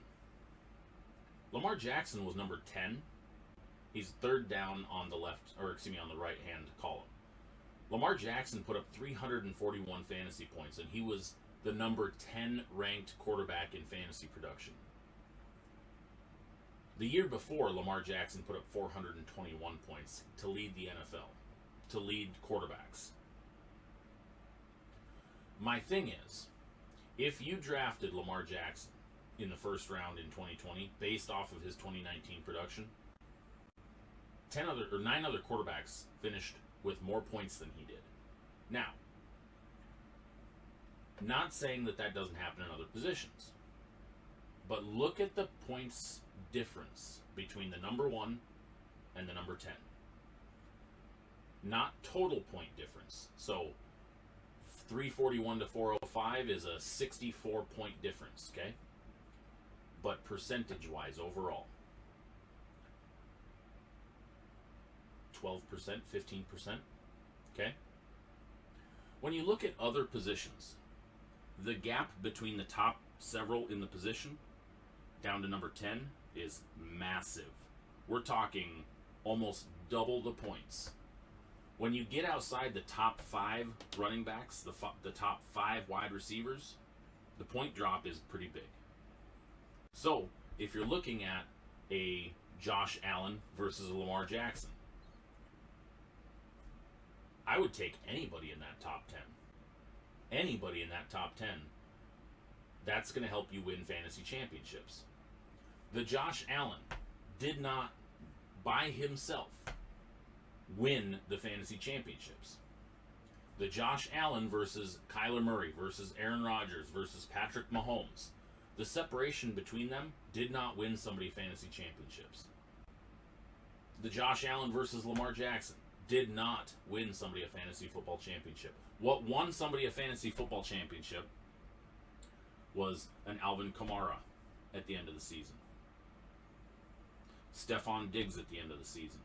Lamar Jackson was number 10. He's third down on the on the right-hand column. Lamar Jackson put up 341 fantasy points, and he was the number 10 ranked quarterback in fantasy production. The year before, Lamar Jackson put up 421 points to lead the NFL, to lead quarterbacks. My thing is, if you drafted Lamar Jackson in the first round in 2020 based off of his 2019 production, 9 other quarterbacks finished with more points than he did. Now, not saying that doesn't happen in other positions, but look at the points difference between the number 1 and the number 10. Not total point difference. So 341 to 405 is a 64 point difference, okay? But percentage-wise overall, 12%, 15%, okay? When you look at other positions, the gap between the top several in the position down to number 10 is massive. We're talking almost double the points. When you get outside the top 5 running backs, the top 5 wide receivers, the point drop is pretty big. So, if you're looking at a Josh Allen versus a Lamar Jackson, I would take anybody in that top 10. Anybody in that top 10 That's going to help you win fantasy championships. The Josh Allen did not, by himself, win the fantasy championships. The Josh Allen versus Kyler Murray versus Aaron Rodgers versus Patrick Mahomes, the separation between them did not win somebody fantasy championships. The Josh Allen versus Lamar Jackson did not win somebody a fantasy football championship. What won somebody a fantasy football championship was an Alvin Kamara at the end of the season. Stephon Diggs at the end of the season.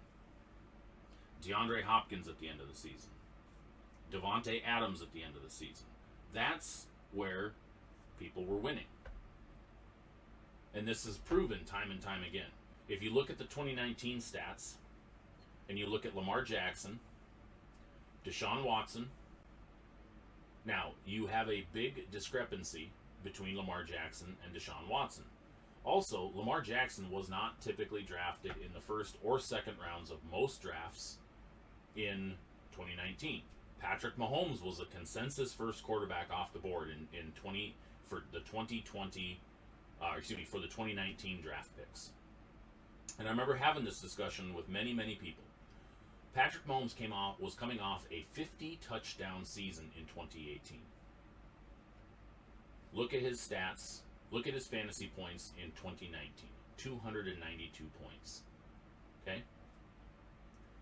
DeAndre Hopkins at the end of the season. Devonta Adams at the end of the season. That's where people were winning. And this is proven time and time again. If you look at the 2019 stats, and you look at Lamar Jackson, Deshaun Watson, now you have a big discrepancy between Lamar Jackson and Deshaun Watson. Also, Lamar Jackson was not typically drafted in the first or second rounds of most drafts in 2019. Patrick Mahomes was a consensus first quarterback off the board for the 2019 draft picks. And I remember having this discussion with many, many people. Patrick Mahomes was coming off a 50 touchdown season in 2018. Look at his stats. Look at his fantasy points in 2019. 292 points. Okay?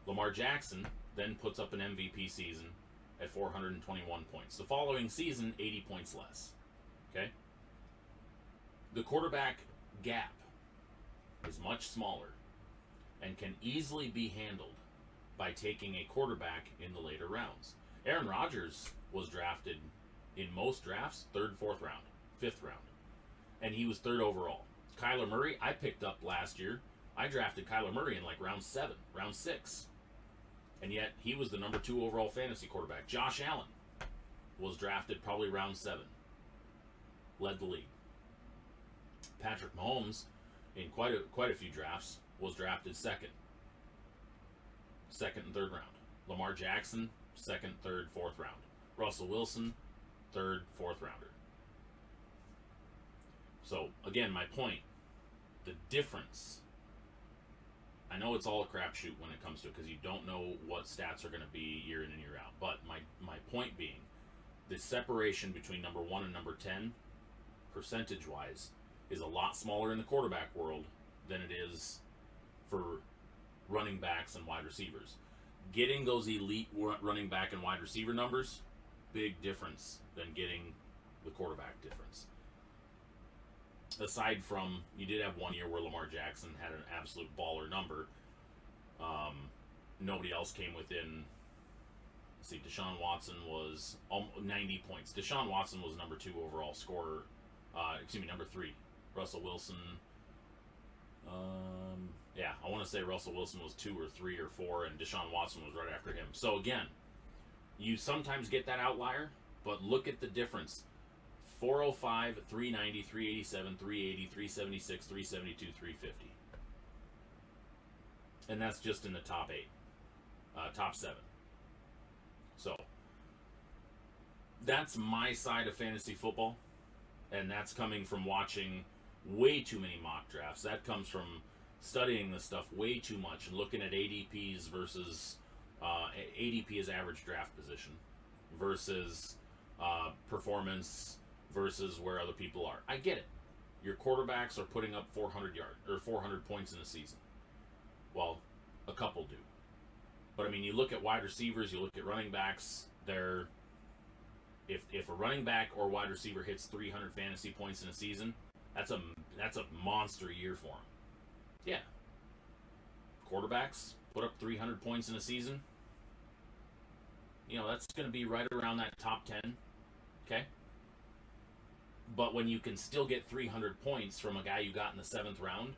Lamar Jackson then puts up an MVP season at 421 points. The following season, 80 points less. Okay? The quarterback gap is much smaller and can easily be handled by taking a quarterback in the later rounds. Aaron Rodgers was drafted in most drafts, 3rd, 4th round, 5th round. And he was 3rd overall. Kyler Murray, I picked up last year. I drafted Kyler Murray in like round 7, round 6. And yet, he was the number 2 overall fantasy quarterback. Josh Allen was drafted probably round 7. Led the league. Patrick Mahomes, in quite a few drafts, was drafted 2nd and 3rd round. Lamar Jackson, 2nd, 3rd, 4th round. Russell Wilson, 3rd, 4th rounder. So, again, my point, the difference, I know it's all a crapshoot when it comes to it because you don't know what stats are going to be year in and year out. But my point being, the separation between number 1 and number 10, percentage-wise, is a lot smaller in the quarterback world than it is for running backs and wide receivers. Getting those elite running back and wide receiver numbers, big difference than getting the quarterback difference. Aside from, you did have one year where Lamar Jackson had an absolute baller number. Nobody else came within. Let's see, Deshaun Watson was 90 points. Deshaun Watson was number 2 overall scorer. Number 3. Russell Wilson. I want to say Russell Wilson was 2 or 3 or 4, and Deshaun Watson was right after him. So again, you sometimes get that outlier, but look at the difference. 405, 390, 387, 380, 376, 372, 350. And that's just in the top 8. Top 7. So, that's my side of fantasy football. And that's coming from watching way too many mock drafts. That comes from studying this stuff way too much and looking at ADPs versus ADP as average draft position versus performance versus where other people are. I get it. Your quarterbacks are putting up 400 yards or 400 points in a season. Well, a couple do. But I mean, you look at wide receivers, you look at running backs, they're if a running back or wide receiver hits 300 fantasy points in a season, that's a monster year for him. Yeah. Quarterbacks put up 300 points in a season. That's going to be right around that top 10. Okay? But when you can still get 300 points from a guy you got in the 7th round,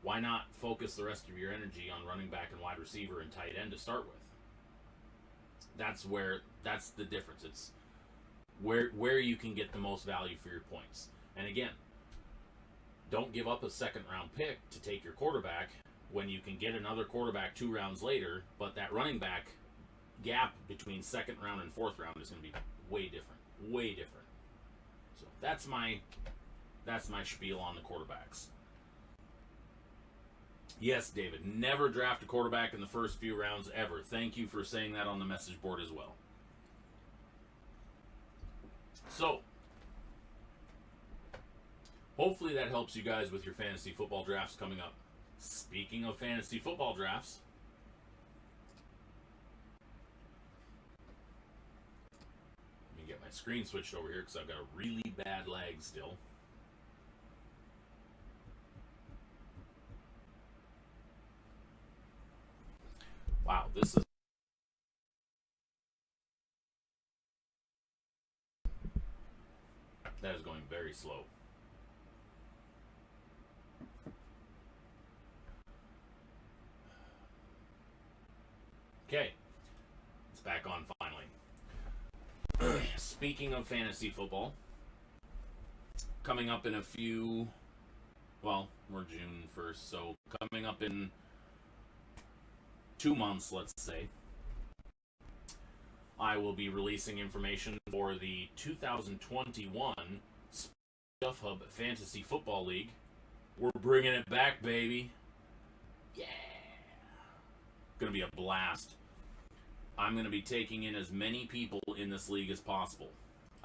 why not focus the rest of your energy on running back and wide receiver and tight end to start with? That's the difference. It's where you can get the most value for your points. And again, don't give up a 2nd round pick to take your quarterback when you can get another quarterback 2 rounds later, but that running back gap between 2nd round and 4th round is going to be way different. Way different. So that's my spiel on the quarterbacks. Yes, David, never draft a quarterback in the first few rounds ever. Thank you for saying that on the message board as well. So, hopefully that helps you guys with your fantasy football drafts coming up. Speaking of fantasy football drafts, let me get my screen switched over here because I've got a really bad lag still. Wow, this is that is going very slow. Okay, it's back on finally. Speaking of fantasy football, coming up in a few, well, we're June 1st, so coming up in 2 months, let's say, I will be releasing information for the 2021 Stuff Hub Fantasy Football League. We're bringing it back, baby. Yeah. Gonna be a blast. I'm gonna be taking in as many people in this league as possible.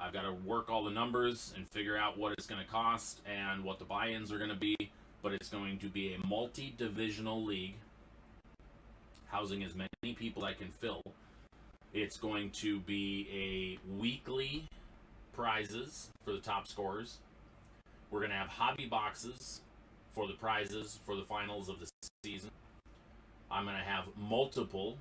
I've got to work all the numbers and figure out what it's gonna cost and what the buy-ins are gonna be, but it's going to be a multi-divisional league housing as many people as I can fill. It's going to be a weekly prizes for the top scorers. We're going to have hobby boxes for the prizes for the finals of the season. I'm going to have multiple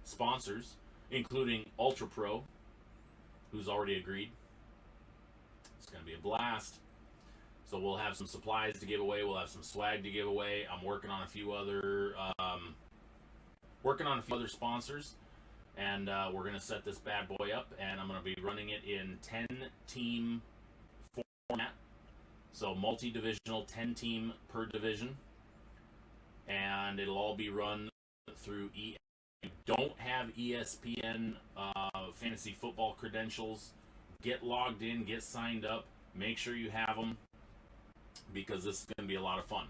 sponsors, including Ultra Pro, who's already agreed. It's going to be a blast. So we'll have some supplies to give away. We'll have some swag to give away. I'm working on a few other sponsors, and we're gonna set this bad boy up. And I'm gonna be running it in 10-team format, so multi-divisional, 10-team per division, and it'll all be run through If you don't have ESPN fantasy football credentials, get logged in, get signed up. Make sure you have them, because this is going to be a lot of fun.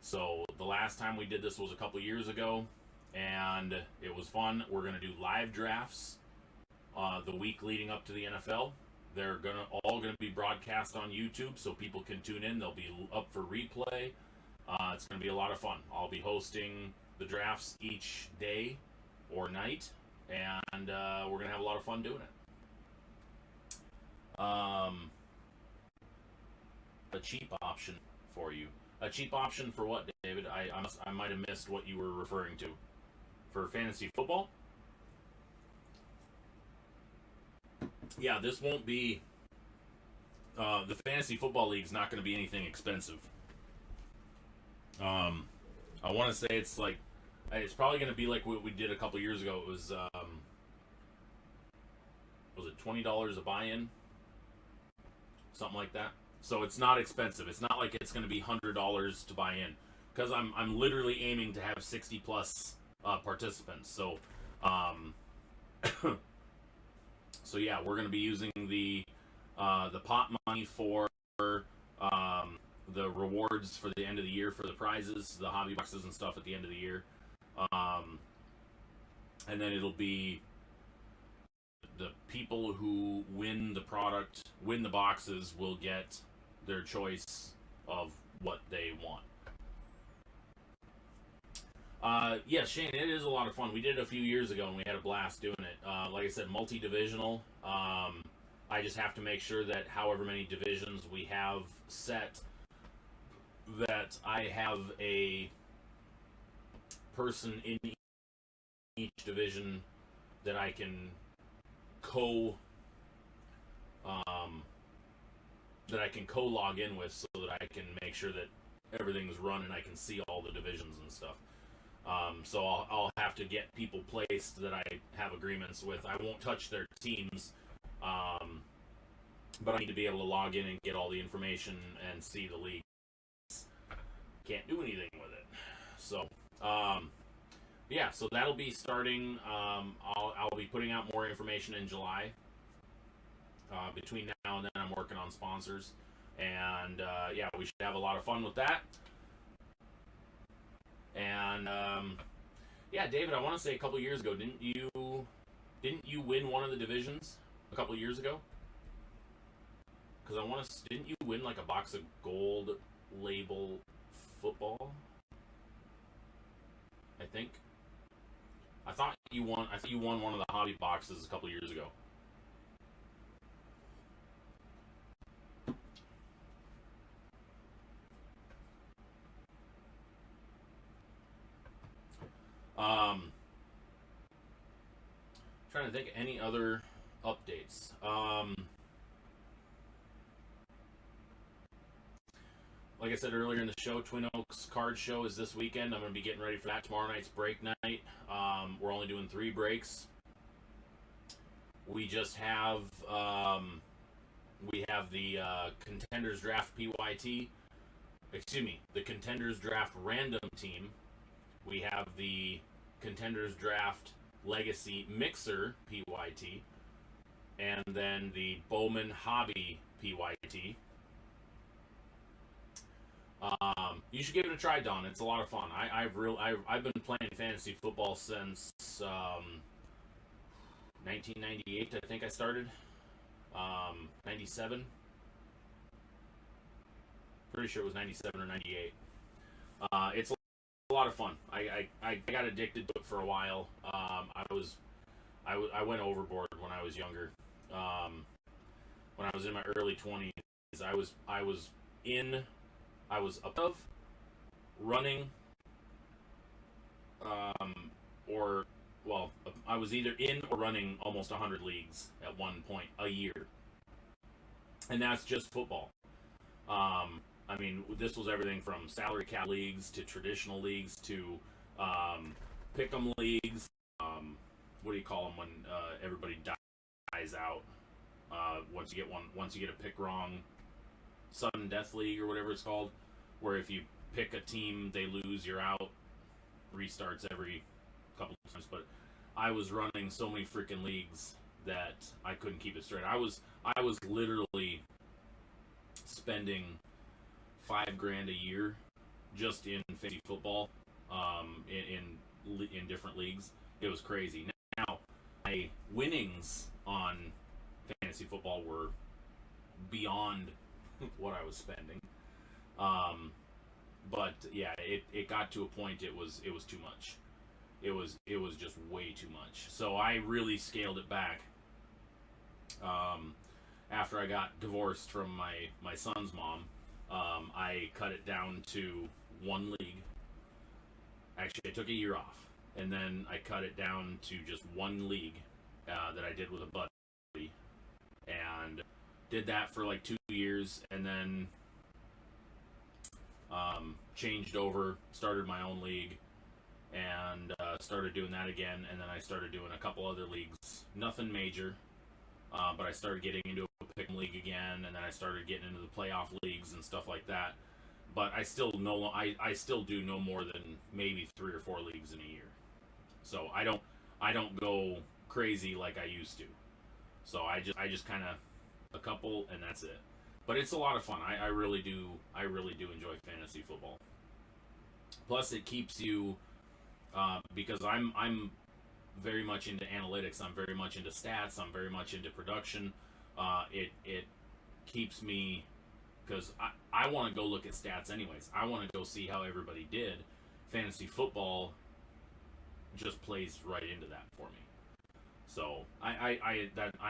So the last time we did this was a couple years ago, and it was fun. We're going to do live drafts the week leading up to the NFL. They're all going to be broadcast on YouTube, so people can tune in. They'll be up for replay. It's going to be a lot of fun. I'll be hosting the drafts each day or night, and we're going to have a lot of fun doing it. A cheap option for you. A cheap option for what, David? I might have missed what you were referring to. For fantasy football? Yeah, this won't be... the fantasy football league's not going to be anything expensive. I want to say it's probably going to be like what we did a couple years ago. It was it $20 a buy-in? Something like that. So it's not expensive. It's not like it's going to be $100 to buy in, because I'm literally aiming to have 60 plus participants. So, so yeah, we're going to be using the pot money for the rewards for the end of the year for the prizes, the hobby boxes and stuff at the end of the year, and then it'll be the people who win the boxes will get their choice of what they want. Yeah, Shane, it is a lot of fun. We did it a few years ago and we had a blast doing it. Like I said, multi-divisional. I just have to make sure that however many divisions we have set, that I have a person in each division that I can log in with, so that I can make sure that everything's run and I can see all the divisions and stuff. So I'll have to get people placed that I have agreements with. I won't touch their teams, but I need to be able to log in and get all the information and see the league. Can't do anything with it. So, yeah, so that'll be starting. I'll be putting out more information in July. Between now and then, I'm working on sponsors, and yeah, we should have a lot of fun with that. And yeah, David, I want to say a couple years ago, didn't you win one of the divisions a couple years ago? Because didn't you win like a box of gold label football? I think. I thought you won. I think you won one of the hobby boxes a couple years ago. Trying to think of any other updates. Like I said earlier in the show, Twin Oaks Card Show is this weekend. I'm going to be getting ready for that. Tomorrow night's break night. We're only doing 3 breaks. We just have the Contenders Draft PYT. Excuse me, the Contenders Draft Random Team. We have the Contenders Draft Legacy Mixer PYT. And then the Bowman Hobby PYT. You should give it a try, Don. It's a lot of fun. I've been playing fantasy football since 1998. I think I started 97. Pretty sure it was 97 or 98. It's a lot of fun. I got addicted to it for a while. I went overboard when I was younger. When I was in my early 20s, I was above running, I was either in or running almost 100 leagues at one point a year, and that's just football. I mean, this was everything from salary cap leagues to traditional leagues to pick'em leagues. What do you call them when everybody dies out? Once you get a pick wrong. Sudden Death League or whatever it's called, where if you pick a team, they lose, you're out. Restarts every couple of times. But I was running so many freaking leagues that I couldn't keep it straight. I was literally spending $5,000 a year just in fantasy football, in different leagues. It was crazy. Now my winnings on fantasy football were beyond what I was spending, but yeah, it got to a point. It was too much. It was just way too much. So I really scaled it back. After I got divorced from my son's mom, I cut it down to 1 league. Actually, I took a year off, and then I cut it down to just 1 league that I did with a buddy, and did that for like 2 years, and then changed over, started my own league, and started doing that again, and then I started doing a couple other leagues. Nothing major, but I started getting into a pick league again, and then I started getting into the playoff leagues and stuff like that. But I still do no more than maybe 3 or 4 leagues in a year. So I don't go crazy like I used to. So I just kind of a couple, and that's it. But it's a lot of fun. I really do enjoy fantasy football. Plus, it keeps you because I'm very much into analytics. I'm very much into stats. I'm very much into production. It keeps me, because I want to go look at stats anyways. I want to go see how everybody did. Fantasy football just plays right into that for me. So I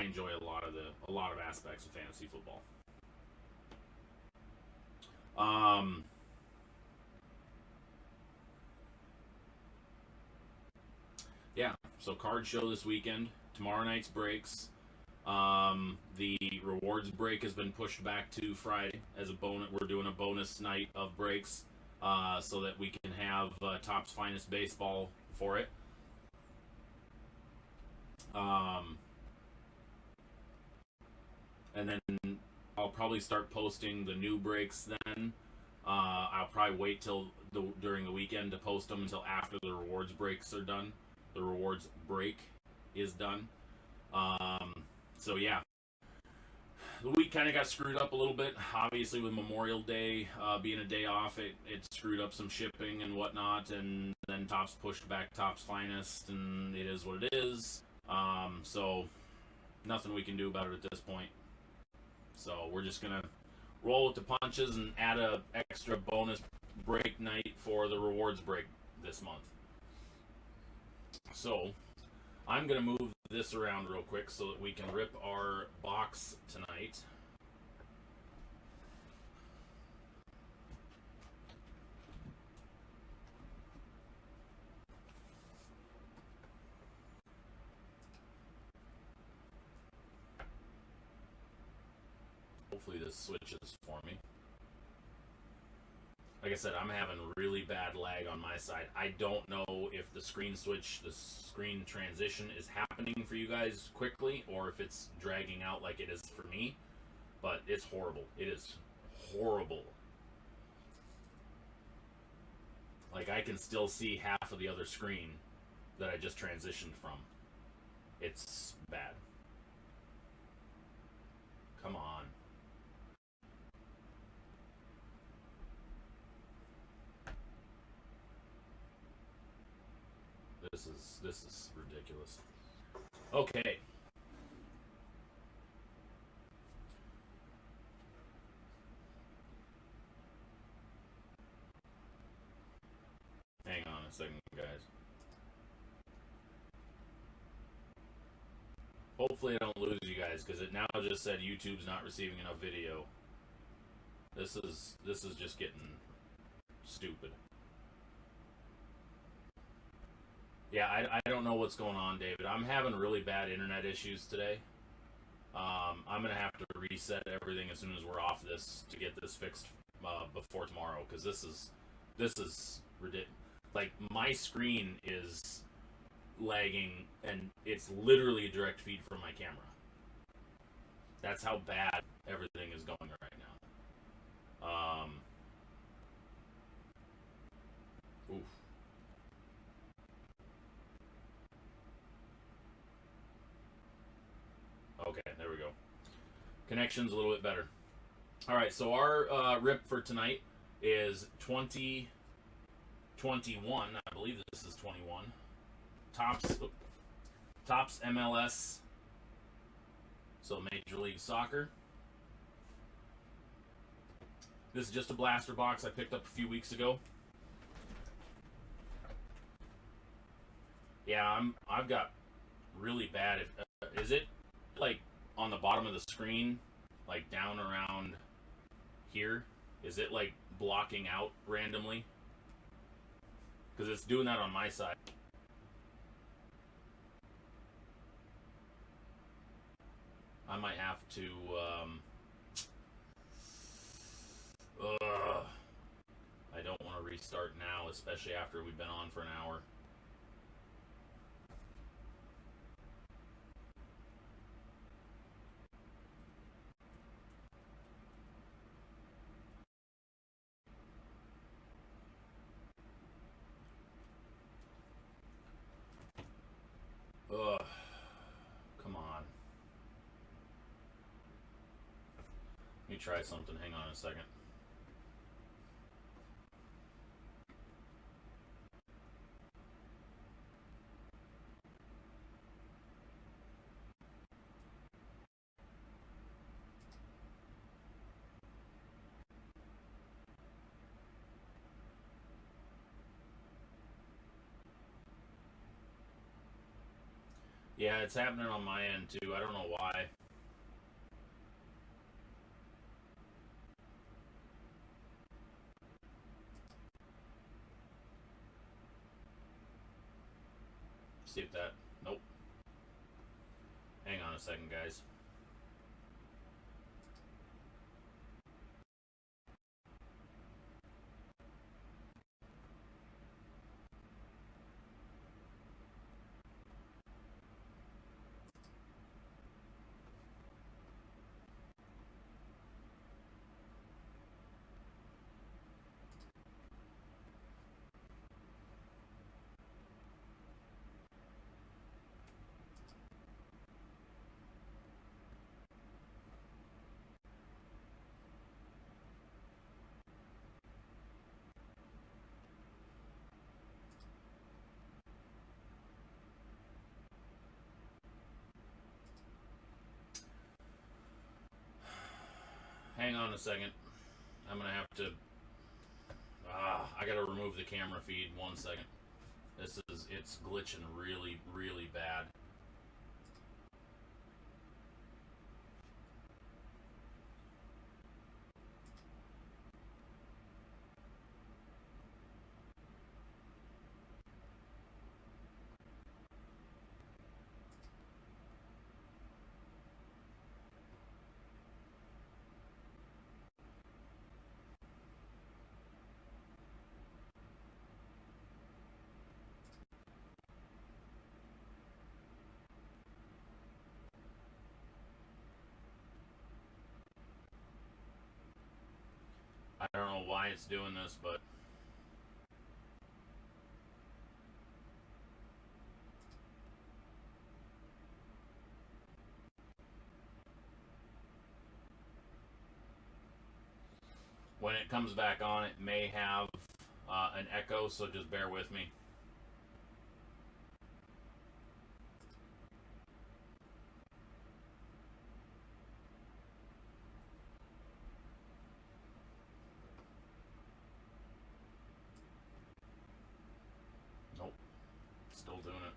enjoy a lot of aspects of fantasy football. Yeah, so card show this weekend. Tomorrow night's breaks. The rewards break has been pushed back to Friday as a bonus. We're doing a bonus night of breaks so that we can have Tops Finest Baseball for it. And then I'll probably start posting the new breaks then. I'll probably wait till during the weekend to post them until after the rewards breaks are done. The rewards break is done. So yeah, the week kind of got screwed up a little bit. Obviously, with Memorial Day being a day off, it screwed up some shipping and whatnot. And then Tops pushed back Tops Finest, and it is what it is. So nothing we can do about it at this point. So we're just gonna roll with the punches and add a extra bonus break night for the rewards break this month. So I'm gonna move this around real quick so that we can rip our box tonight. Hopefully this switches for me. Like I said, I'm having really bad lag on my side. I don't know if the screen switch, the screen transition is happening for you guys quickly or if it's dragging out like it is for me. But it's horrible. It is horrible. Like, I can still see half of the other screen that I just transitioned from. It's bad. Come on. This is ridiculous. Okay. Hang on a second, guys. Hopefully I don't lose you guys, because it now just said YouTube's not receiving enough video. This is just getting stupid. Yeah, I don't know what's going on, David. I'm having really bad internet issues today. I'm gonna have to reset everything as soon as we're off this to get this fixed before tomorrow, because this is ridiculous. Like, my screen is lagging, and it's literally a direct feed from my camera. That's how bad everything is going right now. Oof. Okay, there we go. Connection's a little bit better. All right, so our rip for tonight is 2021. I believe this is 21. Tops MLS. So Major League Soccer. This is just a blaster box I picked up a few weeks ago. Yeah, I've got really bad. Is it like on the bottom of the screen, like down around here? Is it like blocking out randomly? Because it's doing that on my side. I might have to I don't want to restart now, especially after we've been on for an hour. Come on. Let me try something. Hang on a second. Yeah, it's happening on my end too. I don't know why. See if that. Nope. Hang on a second, guys. hang on a second. I'm gonna have to. I gotta remove the camera feed. 1 second. It's glitching really, really bad. I don't know why it's doing this, but when it comes back on, it may have an echo, so just bear with me. Nope, still doing it.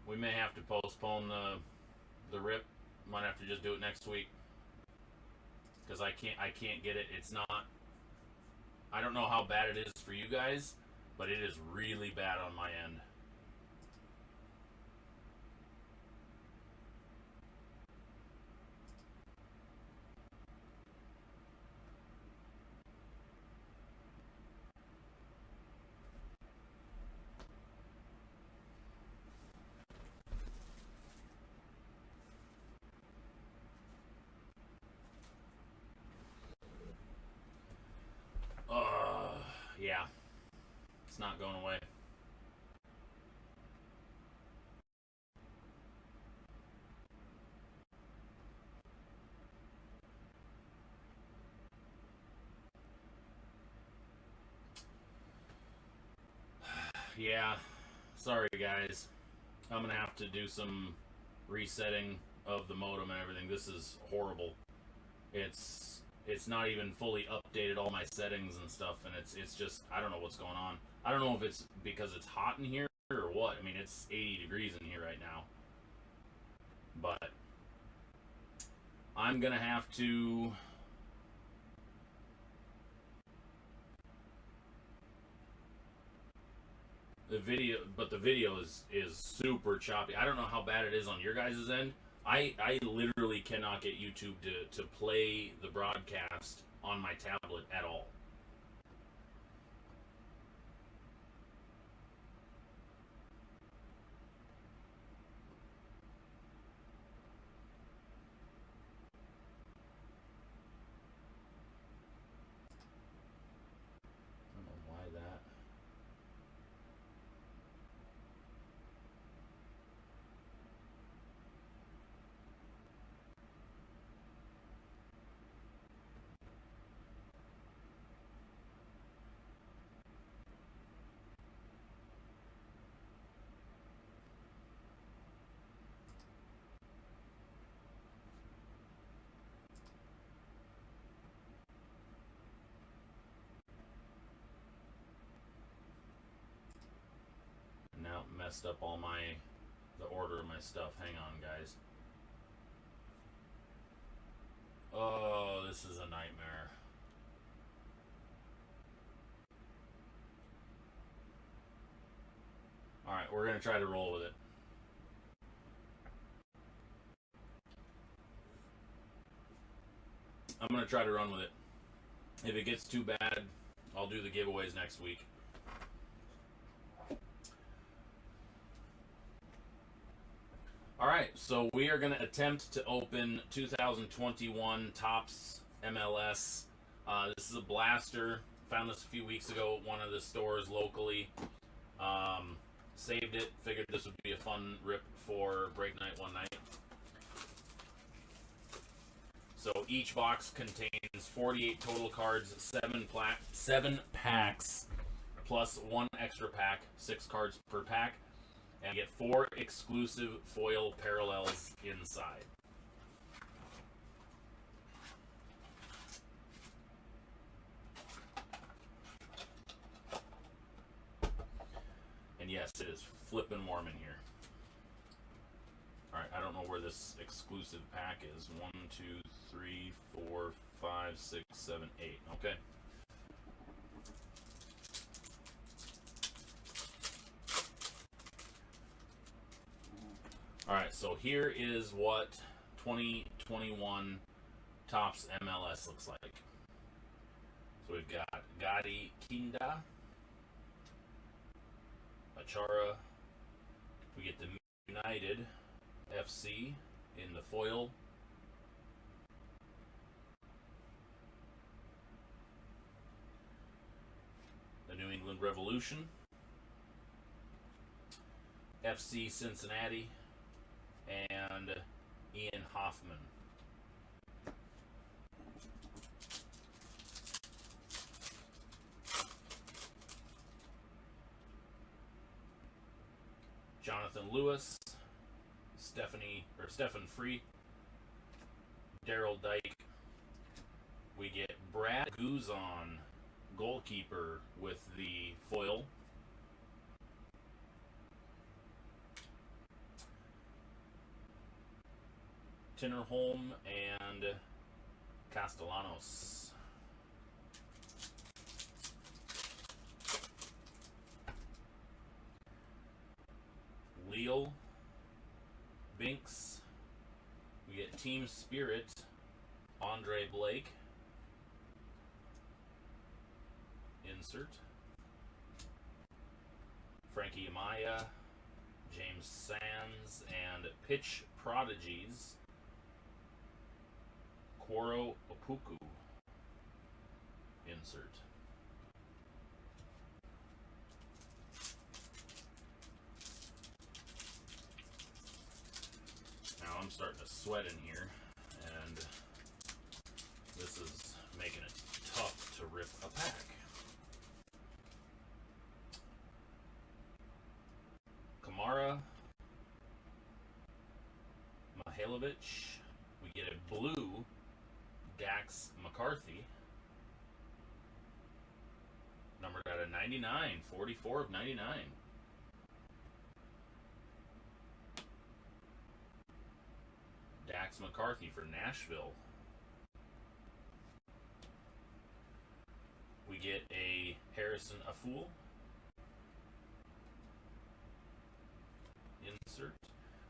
We may have to postpone the rip. Might have to just do it next week because I can't get it. It's not. I don't know how bad it is for you guys, but it is really bad on my end. Yeah, it's not going away. Yeah, sorry guys. I'm gonna have to do some resetting of the modem and everything. This is horrible. It's not even fully updated all my settings and stuff, and it's just I don't know what's going on. I don't know if it's because it's hot in here or what. I mean, it's 80 degrees in here right now. But I'm gonna have to the video is super choppy. I don't know how bad it is on your guys' end. I literally cannot get YouTube to play the broadcast on my tablet at all. I don't know why that. Now it messed up all the order of my stuff. Hang on, guys. Oh, this is a nightmare. Alright, we're gonna try to roll with it. I'm gonna try to run with it. If it gets too bad, I'll do the giveaways next week. Alright, so we are going to attempt to open 2021 Tops MLS. This is a blaster. Found this a few weeks ago at one of the stores locally. Saved it. Figured this would be a fun rip for break night one night. So each box contains 48 total cards, 7 packs, plus 1 extra pack, 6 cards per pack. And get 4 exclusive foil parallels inside. And yes, it is flippin' warm in here. Alright, I don't know where this exclusive pack is. 1, 2, 3, 4, 5, 6, 7, 8. Okay. Alright, so here is what 2021 Tops MLS looks like. So we've got Gadi Kinda, Achara. We get the United FC in the foil. The New England Revolution. FC Cincinnati. And Ian Hoffman. Jonathan Lewis, Stephen Free, Daryl Dyke. We get Brad Guzan, goalkeeper, with the foil. Tinnerholm and Castellanos. Leal, Binks. We get Team Spirit, Andre Blake. Insert. Frankie Amaya, James Sands, and Pitch Prodigies, Kworo Opoku. Insert. Now I'm starting to sweat in here, and this is making it tough to rip a pack. Kamara, Mihailovic. We get a blue Dax McCarthy, numbered out of 99, 44 of 99. Dax McCarthy for Nashville. We get a Harrison Afoul. Insert.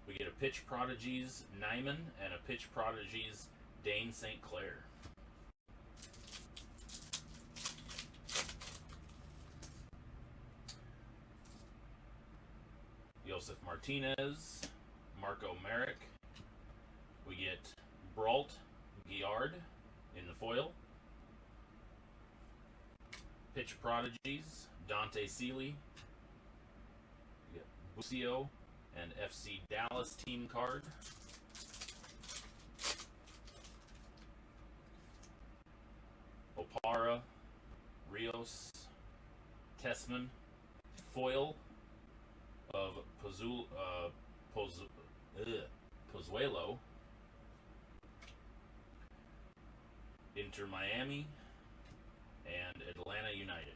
We get a Pitch Prodigies Nyman and a Pitch Prodigies Dane St. Clair. Joseph Martinez, Marco Merrick. We get Brault Giard in the foil. Pitch Prodigies, Dante Seeley. We get Busio and FC Dallas team card. Opara, Rios, Tessman, foil of Pozuelo, Inter Miami, and Atlanta United.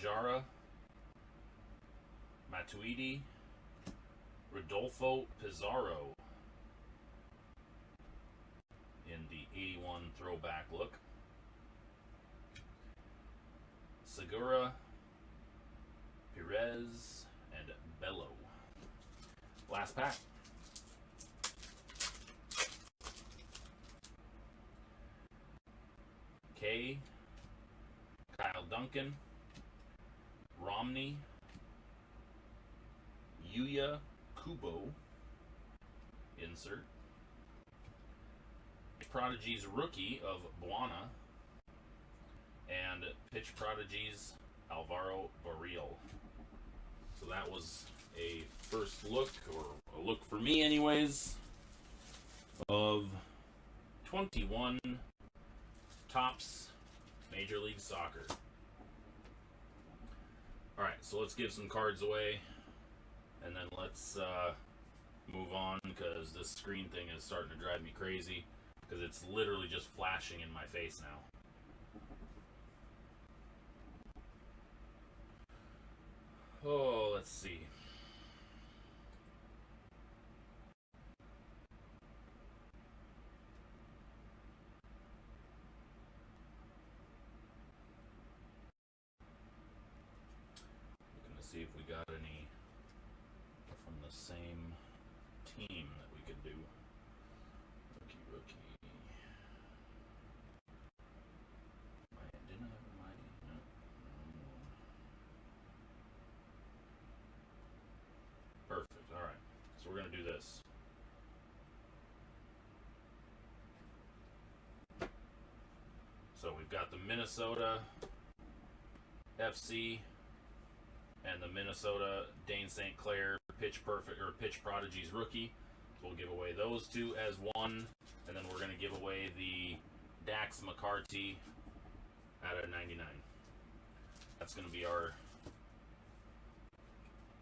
Jara, Matuidi, Rodolfo Pizarro in the 81 throwback look. Segura, Perez, and Bello. Last pack. K, Kyle Duncan, Romney, Yuya Kubo. Insert. Prodigies rookie of Buana. And Pitch Prodigies Alvaro Barrial. So that was a first look, or a look for me anyways, of 21 Tops Major League Soccer. Alright, so let's give some cards away. And then let's move on, because this screen thing is starting to drive me crazy. Because it's literally just flashing in my face now. Oh, let's see. Looking to see if we got any from the same team that we could do. Rookie. Didn't I have a mighty? No. Perfect. All right. So we're going to do this. So we've got the Minnesota FC and the Minnesota Dane St. Clair Pitch Prodigies rookie. So we'll give away those two as one, and then we're going to give away the Dax McCarty out of 99. That's going to be our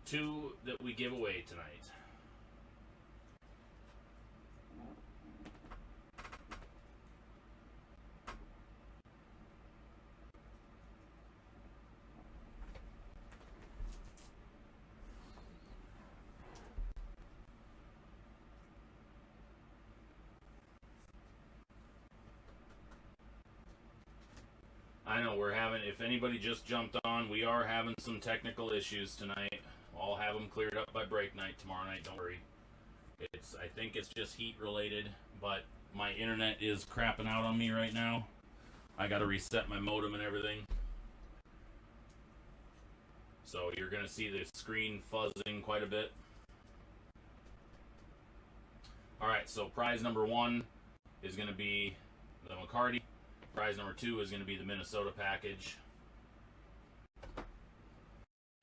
two that we give away tonight. I know we're having, if anybody just jumped on, we are having some technical issues tonight. I'll have them cleared up by break night tomorrow night, don't worry. I think it's just heat related, but my internet is crapping out on me right now. I gotta reset my modem and everything. So you're gonna see the screen fuzzing quite a bit. Alright, so prize number one is gonna be the McCarty. Prize number two is going to be the Minnesota package.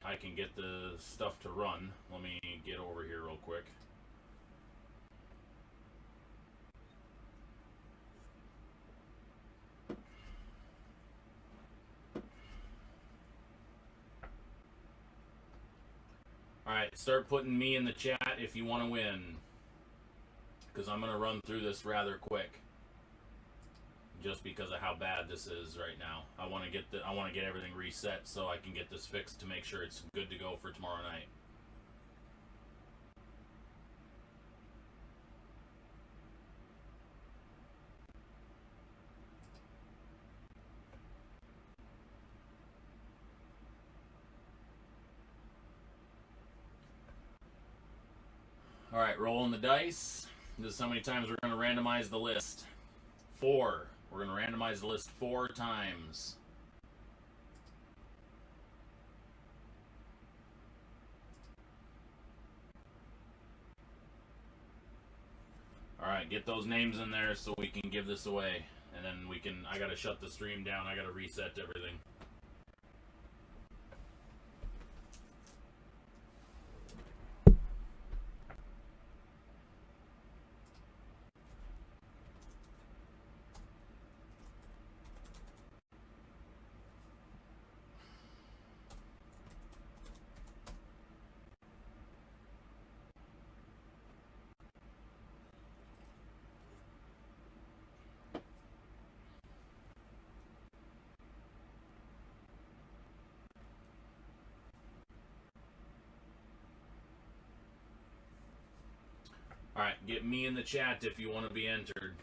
I can get the stuff to run. Let me get over here real quick. Alright, start putting me in the chat if you want to win, because I'm going to run through this rather quick. Just because of how bad this is right now. I want to get everything reset so I can get this fixed to make sure it's good to go for tomorrow night. All right, rolling the dice. This is how many times we're going to randomize the list. 4. We're going to randomize the list 4 times. Alright, get those names in there so we can give this away. And then I got to shut the stream down. I got to reset everything. Alright, get me in the chat if you want to be entered.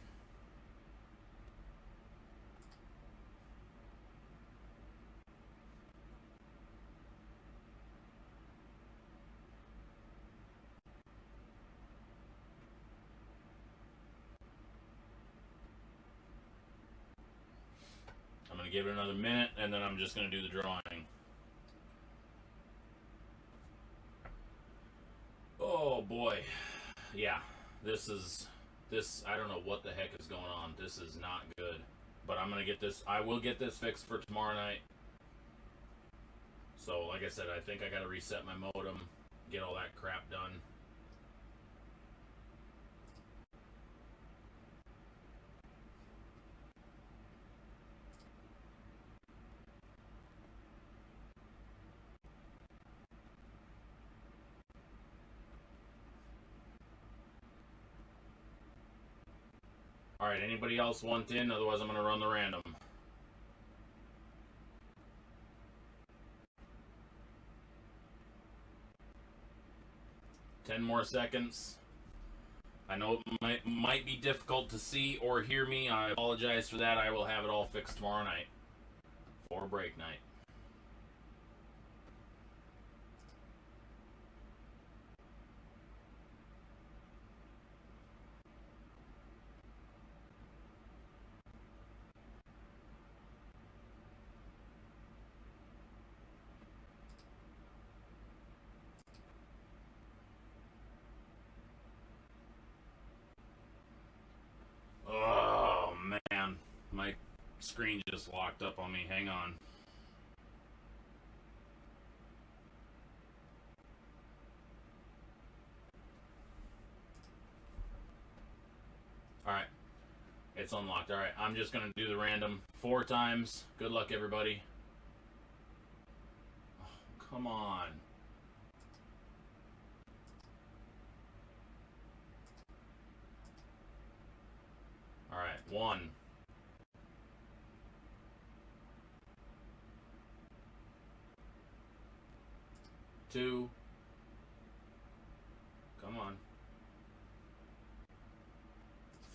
I'm going to give it another minute, and then I'm just going to do the drawing. Oh boy. Yeah, this, I don't know what the heck is going on. This is not good. But I'm going to get this, I will get this fixed for tomorrow night. So, like I said, I think I got to reset my modem, get all that crap done. All right, anybody else want in? Otherwise, I'm going to run the random. Ten more seconds. I know it might be difficult to see or hear me. I apologize for that. I will have it all fixed tomorrow night for break night. Oh, man. My screen just locked up on me. Hang on. All right. It's unlocked. All right. I'm just going to do the random 4 times. Good luck, everybody. Oh, come on. All right. 1. 2. Come on.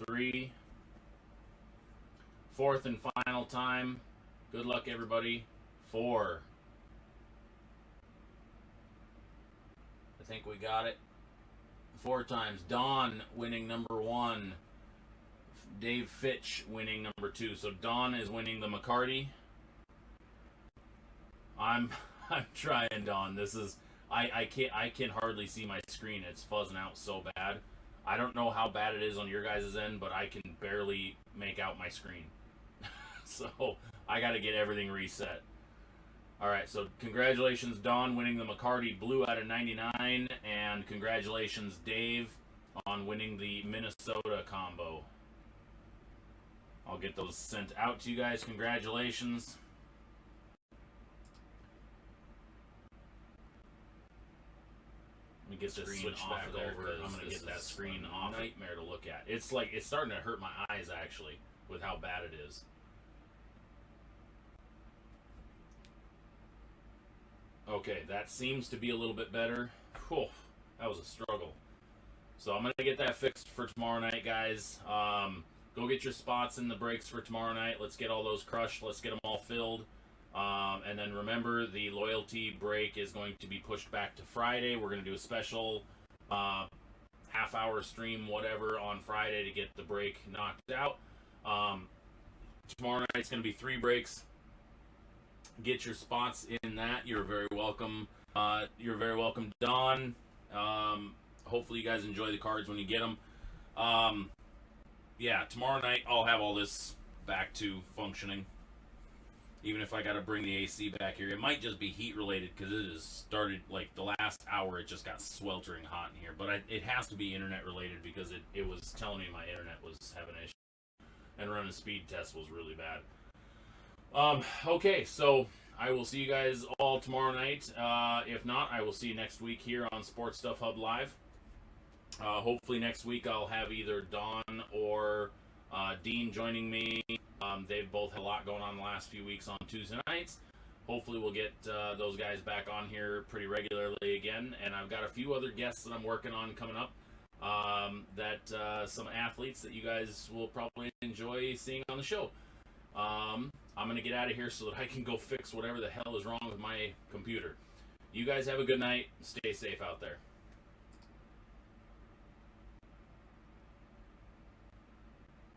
3. 4th and final time. Good luck, everybody. 4. I think we got it. 4 times. Don winning number 1. Dave Fitch winning number 2. So Don is winning the McCarty. I'm trying, Don. This is I can hardly see my screen. It's fuzzing out so bad. I don't know how bad it is on your guys' end, but I can barely make out my screen. So I got to get everything reset. All right, so congratulations, Don, winning the McCarty Blue out of 99, and congratulations, Dave, on winning the Minnesota combo. I'll get those sent out to you guys. Congratulations. Let me get this switch back over. I'm going to get that screen off. Nightmare to look at. It's like it's starting to hurt my eyes, actually, with how bad it is. Okay, that seems to be a little bit better. Whew, that was a struggle. So I'm going to get that fixed for tomorrow night, guys. Go get your spots in the breaks for tomorrow night. Let's get all those crushed. Let's get them all filled. And then remember, the loyalty break is going to be pushed back to Friday. We're going to do a special half-hour stream, whatever, on Friday to get the break knocked out. Tomorrow night's going to be 3 breaks. Get your spots in that. You're very welcome. You're very welcome, Don. Hopefully you guys enjoy the cards when you get them. Yeah, tomorrow night I'll have all this back to functioning. Even if I got to bring the AC back here. It might just be heat related because it has started, like, the last hour it just got sweltering hot in here. But it has to be internet related because it was telling me my internet was having an issue. And running a speed test was really bad. Okay, so I will see you guys all tomorrow night. If not, I will see you next week here on Sports Stuff Hub Live. Hopefully next week I'll have either Dawn or Dean joining me. They've both had a lot going on the last few weeks on Tuesday nights. Hopefully we'll get those guys back on here pretty regularly again. And I've got a few other guests that I'm working on coming up. Some athletes that you guys will probably enjoy seeing on the show. I'm going to get out of here so that I can go fix whatever the hell is wrong with my computer. You guys have a good night. Stay safe out there.